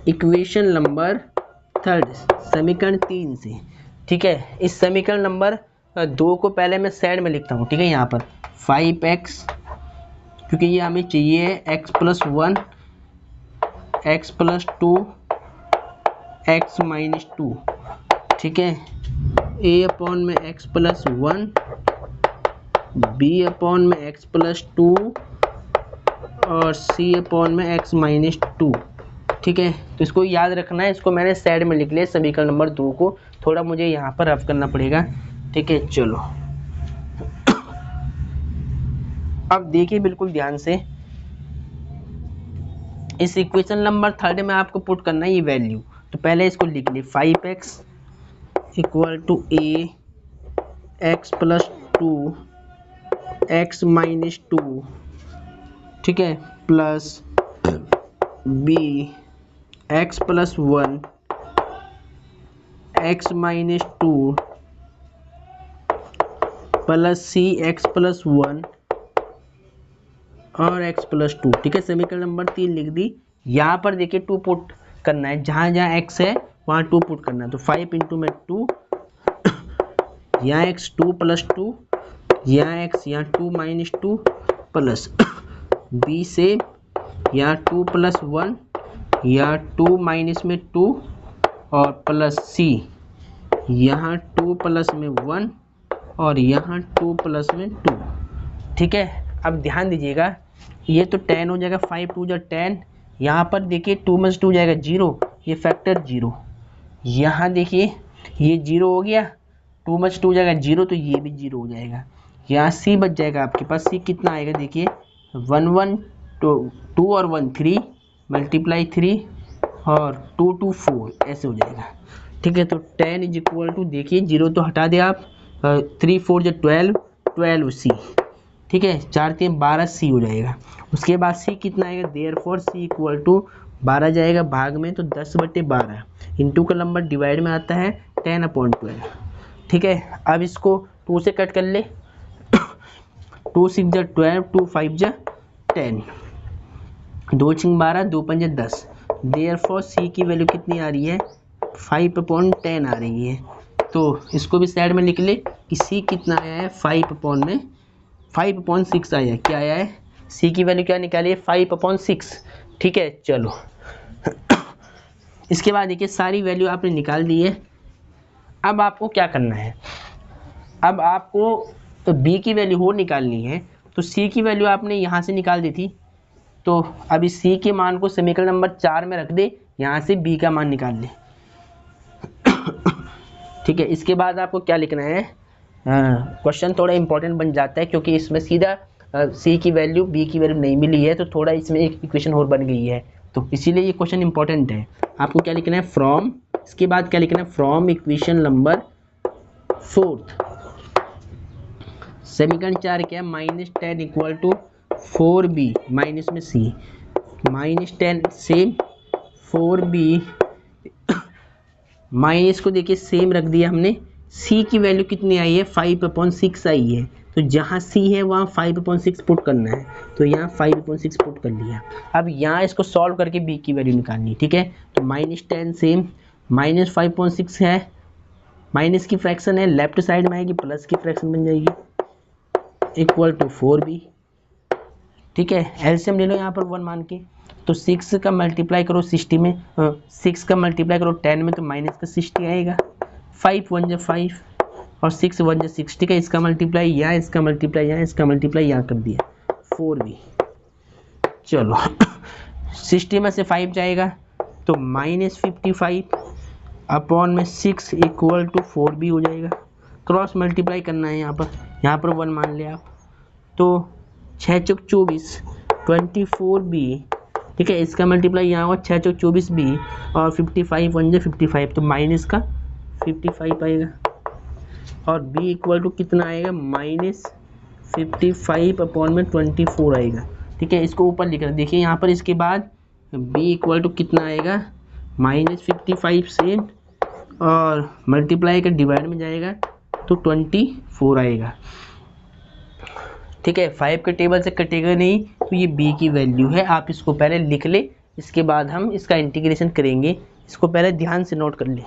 इक्वेशन नंबर 3 समीकरण 3 से। ठीक है, इस समीकरण नंबर 2 को पहले मैं साइड में लिखता हूँ। ठीक है, यहाँ पर 5x, क्योंकि ये हमें चाहिए x plus 1, x plus 2, x minus 2। ठीक है, a अपॉन में x प्लस 1, b अपॉन में x प्लस 2, और c अपॉन में x माइनस 2। ठीक है, तो इसको याद रखना है, इसको मैंने साइड में लिख लिया समीकरण नंबर 2 को, थोड़ा मुझे यहाँ पर रफ करना पड़ेगा। ठीक है, चलो अब देखिए बिल्कुल ध्यान से, इस इक्वेशन नंबर 3 में आपको पुट करना है ये वैल्यू। तो पहले इसको लिख ली, 5x equal to A x plus 2 x minus 2, ठीक है, plus B x plus 1 x minus 2 plus C x plus 1 और x प्लस 2। ठीक है, समीकरण नंबर 3 लिख दी। यहाँ पर देखिए 2 पुट करना है, जहाँ जहाँ x है वहाँ 2 पुट करना है। तो 5 इंटू में 2, यहाँ x 2 प्लस 2, यहाँ x यहाँ 2 माइनस 2, प्लस b से यहाँ 2 प्लस 1, यहाँ 2 माइनस में 2, और प्लस c यहाँ 2 प्लस में 1, और यहाँ 2 प्लस में 2। ठीक है, अब ध्यान दीजिएगा, ये तो 10 हो जाएगा, 5 2 जा 10, यहाँ पर देखिए 2 में 2 जाएगा 0, ये फैक्टर 0, यहाँ देखिए ये 0 हो गया, 2 में 2 जाएगा 0, तो ये भी 0 हो जाएगा। यहाँ c बच जाएगा आपके पास, c कितना आएगा देखिए 1 1 2 और 1 3 मल्टीप्लाई 3 और 2 2 4 ऐसे हो जाएगा। ठीक है, तो 10 इज इक्वल टू, देखिए 0 तो हटा दे आप, 3 4 जो 12 12 c। ठीक है, 4 3 12 सी हो जाएगा। उसके बाद सी कितना आएगा, देयरफॉर सी इक्वल टू 12 जाएगा भाग में, तो 10/12 इंटू का नंबर डिवाइड में आता है 10/12। ठीक है, अब इसको 2 से कट कर ले, 2 6 जा 12, 2 5 जा 10, 2 6 12, 2 5 10। देयरफॉर सी की वैल्यू कितनी आ रही है, 5/10 आ रही है। तो इसको भी साइड में लिख ले कि सी कितना आया है, 5/6 आया है। क्या आया है, सी की वैल्यू क्या निकाली है, 5/6। ठीक है, चलो इसके बाद देखिए सारी वैल्यू आपने निकाल दी है। अब आपको क्या करना है, अब आपको तो बी की वैल्यू हो निकालनी है, तो सी की वैल्यू आपने यहाँ से निकाल दी थी, तो अभी सी के मान को समीकरण नंबर 4 में रख दे, यहाँ से बी का मान निकाल ले। ठीक है, इसके बाद आपको क्या लिखना है, क्वेश्चन थोड़ा इंपॉर्टेंट बन जाता है, क्योंकि इसमें सीधा सी की वैल्यू बी की वैल्यू नहीं मिली है, तो थोड़ा इसमें एक इक्वेशन और बन गई है, तो इसीलिए ये क्वेश्चन इंपॉर्टेंट है। आपको क्या लिखना है, फ्रॉम, इसके बाद क्या लिखना है, फ्रॉम इक्वेशन नंबर 4 समीकरण 4 क्या है, -10 इक्वल टू 4b माइनस में c, -10 से 4b माइनस को देखिए सेम रख दिया हमने। c की वैल्यू कितनी आई है, 5/6 आई है, तो जहाँ सी है वहाँ 5/6 पुट करना है, तो यहाँ 5/6 पुट कर लिया। अब यहाँ इसको सॉल्व करके बी की वैल्यू निकालनी, ठीक है। तो -10 सेम, -5/6 है, माइनस की फ्रैक्शन है, लेफ्ट साइड में आएगी, प्लस की फ्रैक्शन बन जाएगी, इक्वल टू 4b, ठीक है। एलसीएम ले लो यहाँ पर 1 मान के, तो 6 का मल्टीप्लाई करो 60 में, 6 का मल्टीप्लाई करो 10 में, तो माइनस का 60 आएगा, 5 1 जा 5 और 6 1 जा 6, ठीक है। इसका मल्टीप्लाई यहाँ, इसका मल्टीप्लाई यहाँ, इसका मल्टीप्लाई यहाँ कर दिया, 4b। चलो 60 में से 5 जाएगा तो -55 अपॉन में 6 इक्वल टू 4b हो जाएगा। क्रॉस मल्टीप्लाई करना है यहाँ पर 1 मान लिया आप, तो 6 चौक 24 24b, ठीक है। इसका मल्टीप्लाई यहाँ हुआ 6 चौक 24b और 55 1 जा 55, तो माइनस का 55 आएगा और b इक्वल टू कितना आएगा, -55 अपॉन में 24 आएगा, ठीक है। इसको ऊपर लिख रहे हैं, देखिए यहाँ पर इसके बाद b इक्वल टू कितना आएगा, -55 से और मल्टीप्लाई का डिवाइड में जाएगा तो 24 आएगा, ठीक है। 5 के टेबल से कटेगा नहीं, तो ये b की वैल्यू है। आप इसको पहले लिख ले, इसके बाद हम इसका इंटीग्रेशन करेंगे। इसको पहले ध्यान से नोट कर ले।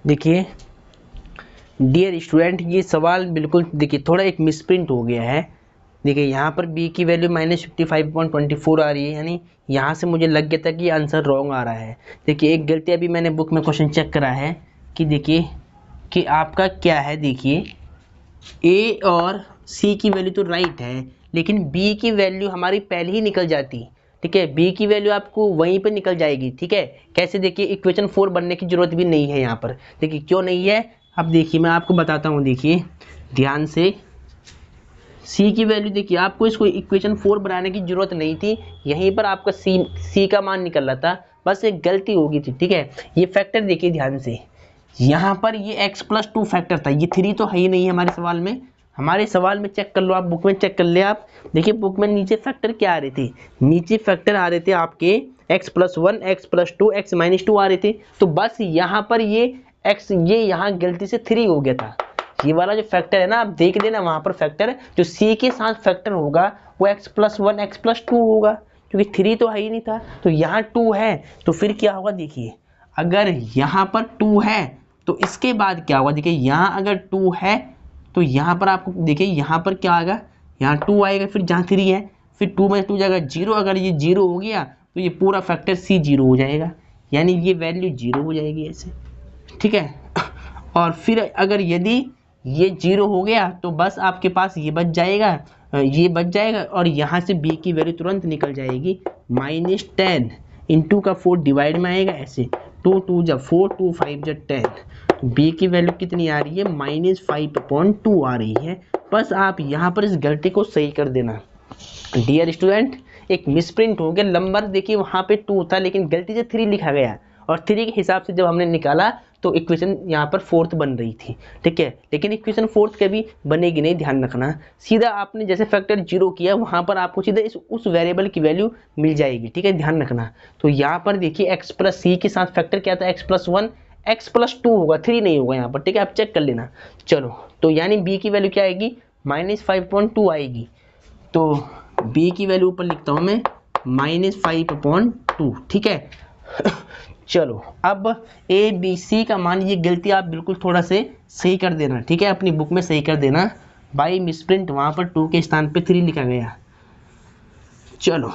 देखिए डियर स्टूडेंट, ये सवाल बिल्कुल देखिए थोड़ा एक मिसप्रिंट हो गया है। देखिए यहाँ पर b की वैल्यू -55.24 आ रही है, यानी यहाँ से मुझे लग गया था कि आंसर रॉन्ग आ रहा है। देखिए एक गलती अभी मैंने बुक में क्वेश्चन चेक करा है कि देखिए कि आपका क्या है, देखिए a और c की वैल्यू तो राइट है, लेकिन b की वैल्यू हमारी पहले ही निकल जाती, ठीक है। b की वैल्यू आपको वहीं पर निकल जाएगी, ठीक है। कैसे, देखिए इक्वेशन 4 बनने की जरूरत भी नहीं है यहाँ पर। देखिए क्यों नहीं है, अब देखिए मैं आपको बताता हूँ, देखिए ध्यान से। c की वैल्यू देखिए आपको इसको इक्वेशन 4 बनाने की जरूरत नहीं थी, यहीं पर आपका c का मान निकल रहा था, बस एक गलती हो गई थी, ठीक है। ये फैक्टर देखिए ध्यान से, यहाँ पर ये x+2 फैक्टर था, ये 3 तो है ही नहीं हमारे सवाल में। हमारे सवाल में चेक कर लो आप, बुक में चेक कर ले आप, देखिए बुक में नीचे फैक्टर क्या आ रहे थे, नीचे फैक्टर आ रहे थे आपके x+1 x+2 x-2 आ रहे थे। तो बस यहाँ पर ये x, ये यहाँ गलती से 3 हो गया था। ये वाला जो फैक्टर है ना, आप देख लेना वहां पर फैक्टर जो c के साथ फैक्टर होगा वो x+1 x+2 होगा, क्योंकि 3 तो है ही नहीं था। तो यहाँ 2 है, तो फिर क्या होगा, देखिए अगर यहाँ पर 2 है तो इसके बाद क्या होगा, देखिए यहाँ अगर 2 है तो यहाँ पर आपको देखिए यहाँ पर क्या आएगा, यहाँ 2 आएगा, फिर जहाँ 3 है फिर 2 में 2 जाएगा 0। अगर ये 0 हो गया तो ये पूरा फैक्टर c 0 हो जाएगा, यानी ये वैल्यू 0 हो जाएगी ऐसे, ठीक है। और फिर अगर यदि ये 0 हो गया तो बस आपके पास ये बच जाएगा, ये बच जाएगा और यहाँ से b की वैल्यू तुरंत निकल जाएगी, -10 इंटू का 4 डिवाइड में आएगा ऐसे, 2 2 जा 4 2 5 जा 10, b की वैल्यू कितनी आ रही है, -5/2 आ रही है। बस आप यहाँ पर इस गलती को सही कर देना। डियर स्टूडेंट, एक मिसप्रिंट हो गया, नंबर देखिए वहाँ पे 2 था लेकिन गलती से 3 लिखा गया, और 3 के हिसाब से जब हमने निकाला तो इक्वेशन यहाँ पर 4th बन रही थी, ठीक है। लेकिन इक्वेशन 4th कभी बनेगी नहीं, ध्यान रखना। सीधा आपने जैसे फैक्टर 0 किया वहाँ पर आपको सीधा उस वेरिएबल की वैल्यू मिल जाएगी, ठीक है, ध्यान रखना। तो यहाँ पर देखिए x+c के साथ फैक्टर क्या था, x+1 x+2 होगा, 3 नहीं होगा यहाँ पर, ठीक है, आप चेक कर लेना। चलो तो यानी b की वैल्यू क्या आएगी, -5/2 आएगी। तो b की वैल्यू ऊपर लिखता हूँ मैं -5/2, ठीक है। चलो अब a b c का मान, ये गलती आप बिल्कुल थोड़ा से सही कर देना, ठीक है, अपनी बुक में सही कर देना। बाई मिसप्रिंट वहाँ पर 2 के स्थान पे 3 लिखा गया। चलो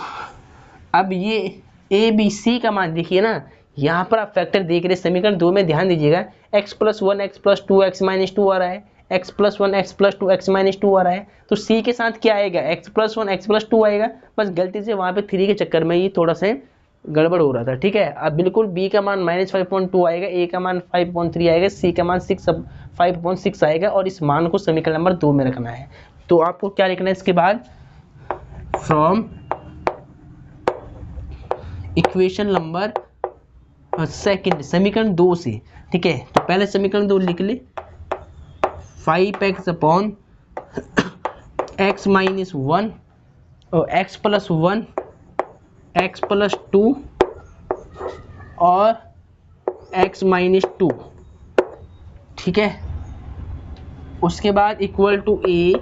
अब ये a b c का मान देखिए ना, यहाँ पर आप फैक्टर देख रहे, समीकरण 2 में ध्यान दीजिएगा, x+1 x+2 x-2 आ रहा है, x+1 x+2 x-2 आ रहा है। तो c के साथ क्या आएगा, x+1 x+2 आएगा। बस गलती से वहाँ पे 3 के चक्कर में ये थोड़ा सा गड़बड़ हो रहा था, ठीक है। अब बिल्कुल b का मान -5/2 आएगा, a का मान 5/3 आएगा, c का मान 5/6 आएगा, और इस मान को समीकरण नंबर 2 में रखना है। तो आपको क्या लिखना है इसके बाद, फ्रॉम इक्वेशन नंबर सेकंड, समीकरण 2 से, ठीक है। तो पहले समीकरण 2 लिख ले, 5x अपॉन x-1 और x+1 x+2 और x-2, ठीक है। उसके बाद equal to A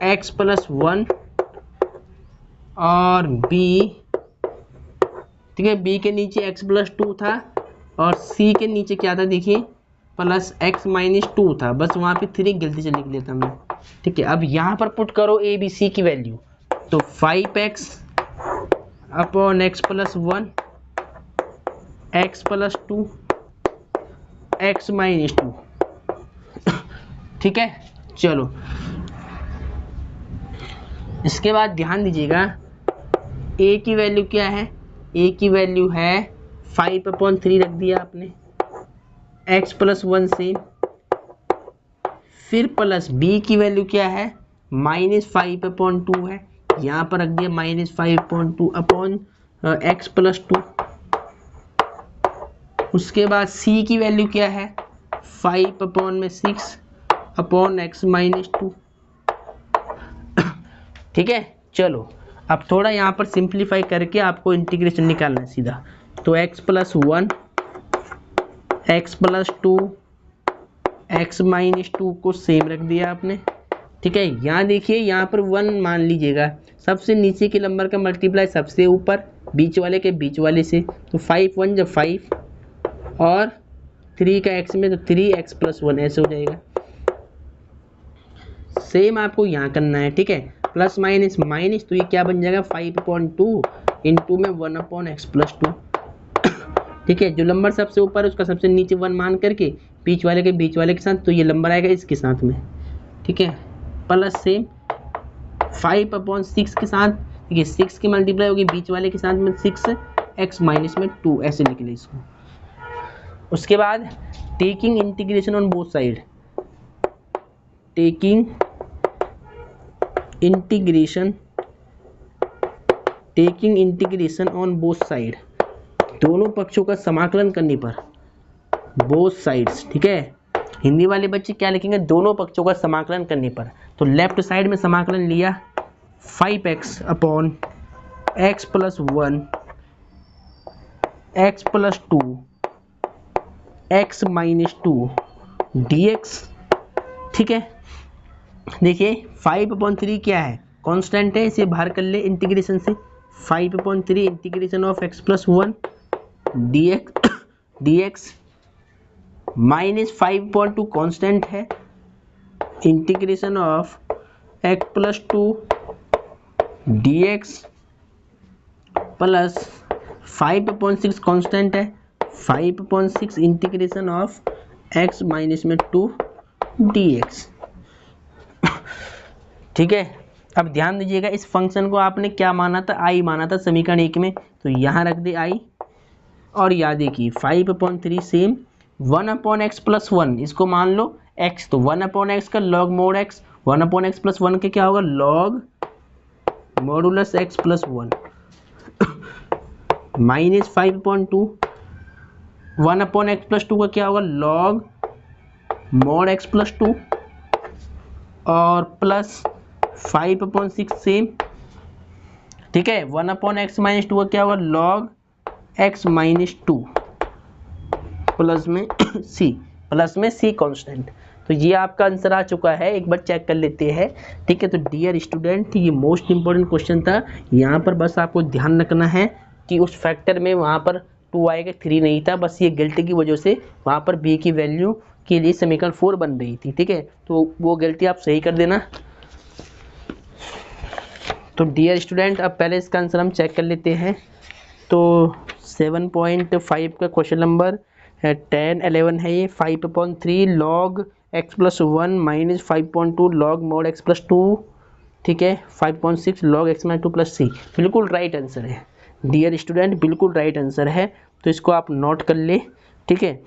x plus 1 और बी, ठीक है, बी के नीचे एक्स प्लस 2 था और सी के नीचे क्या था देखिए प्लस एक्स माइनस 2 था, बस वहाँ पे 3 गलती से लिख लिया था मैं, ठीक है। अब यहाँ पर पुट करो ए बी सी की वैल्यू, तो 5x upon x plus 1 x plus 2 x minus 2, ठीक है। चलो इसके बाद ध्यान दीजिएगा a की वैल्यू क्या है, a की वैल्यू है 5/3 रख दिया आपने x प्लस 1 से, फिर प्लस b की वैल्यू क्या है -5/2 है, यहाँ पर रख दिया -5/2 अपॉन x प्लस 2। उसके बाद c की वैल्यू क्या है 5/6 अपॉन x माइनस 2, ठीक है। चलो अब थोड़ा यहाँ पर सिंप्लीफाई करके आपको इंटीग्रेशन निकालना है सीधा, तो x plus 1 x plus 2 x minus 2 को सेम रख दिया आपने, ठीक है। यहाँ देखिए यहाँ पर 1 मान लीजिएगा, सबसे नीचे के नंबर का मल्टीप्लाई सबसे ऊपर बीच वाले के बीच वाले से, तो 5 1 जब 5 और 3 का x में तो 3x प्लस 1 ऐसे हो जाएगा। सेम आपको यहाँ करना है, ठीक है, प्लस माइनस माइनस, तो ये क्या बन जाएगा 5/2 इंटू में 1/x प्लस 2, ठीक है। जो नंबर सबसे ऊपर है उसका सबसे नीचे 1 मान करके बीच वाले के बीच वाले के साथ, तो ये नंबर आएगा इसके साथ में, ठीक है, प्लस सेम 5/6 के साथ, ठीक है, 6 की मल्टीप्लाई होगी बीच वाले के साथ में 6x माइनस में 2 ऐसे लिख ले इसको। उसके बाद taking integration on both side, taking integration on both side, दोनों पक्षों का समाकलन करने पर, बोथ साइड्स, ठीक है। हिंदी वाले बच्चे क्या लिखेंगे दोनों पक्षों का समाकलन करने पर, तो लेफ्ट साइड में समाकलन लिया 5x upon x plus 1 x plus 2 x minus 2 dx, ठीक है। देखिए 5/3 क्या है कांस्टेंट है, इसे बाहर कर ले इंटीग्रेशन से, 5/3 integration of x plus 1 dx minus 5/2 constant है, integration of x plus 2 dx plus 5/6 constant है, 5/6 इंटीग्रेशन ऑफ x माइनस में 2 dx, ठीक है। अब ध्यान दीजिएगा इस फंक्शन को आपने क्या माना था, i माना था समीकरण 1 में, तो यहाँ रख दे i, और याद देखिए 5/3 सेम 1/x प्लस 1 इसको मान लो x, तो 1/x का log mode x, 1/x plus 1 के क्या होगा log modulus x plus 1 minus 5/2 1/x plus 2 का क्या होगा log मोड x प्लस 2 और प्लस 5/6 सेम, ठीक है। 1/x माइनस 2 का क्या होगा log x माइनस 2 प्लस में c कांस्टेंट, तो ये आपका आंसर आ चुका है, एक बार चेक कर लेते हैं, ठीक है। तो डियर स्टूडेंट ये मोस्ट इंपॉर्टेंट क्वेश्चन था, यहाँ पर बस आपको ध्यान रखना है कि उस फैक्टर में वहाँ पर 2 आएगा 3 नहीं था, बस ये गलती की वजह से वहाँ पर b की वैल्यू के लिए समीकरण 4 बन रही थी, ठीक है, तो वो गलती आप सही कर देना। तो डियर स्टूडेंट अब पहले इसका आंसर हम चेक कर लेते हैं, तो 7.5 का क्वेश्चन नंबर 10 11 है ये, 5/3 log x plus 1 minus 5/2 log mode x plus 2, ठीक है, 5.6 log x minus 2 plus c, बिल्कुल राइट आंसर है डियर स्टूडेंट, बिल्कुल राइट आंसर है, तो इसको आप नोट कर ले, ठीक है।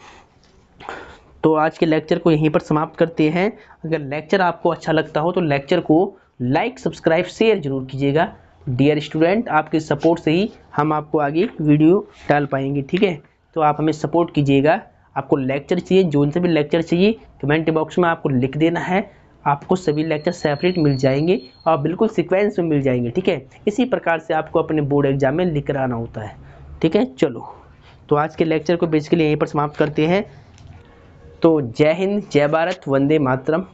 तो आज के लेक्चर को यहीं पर समाप्त करते हैं। अगर लेक्चर आपको अच्छा लगता हो तो लेक्चर को लाइक सब्सक्राइब शेयर जरूर कीजिएगा डियर स्टूडेंट, आपके सपोर्ट से ही हम आपको आगे वीडियो डाल पाएंगे, ठीक है। तो आप हमें सपोर्ट कीजिएगा, आपको लेक्चर चाहिए, जो से भी लेक्चर चाहिए कमेंट बॉक्स में आपको लिख देना है, आपको सभी लेक्चर सेपरेट मिल जाएंगे और बिल्कुल सीक्वेंस में मिल जाएंगे, ठीक है। इसी प्रकार से आपको अपने बोर्ड एग्जाम में लिख कर आना होता है, ठीक है। चलो तो आज के लेक्चर को बेसिकली यहीं पर समाप्त करते हैं। तो जय हिंद, जय भारत, वंदे मातरम।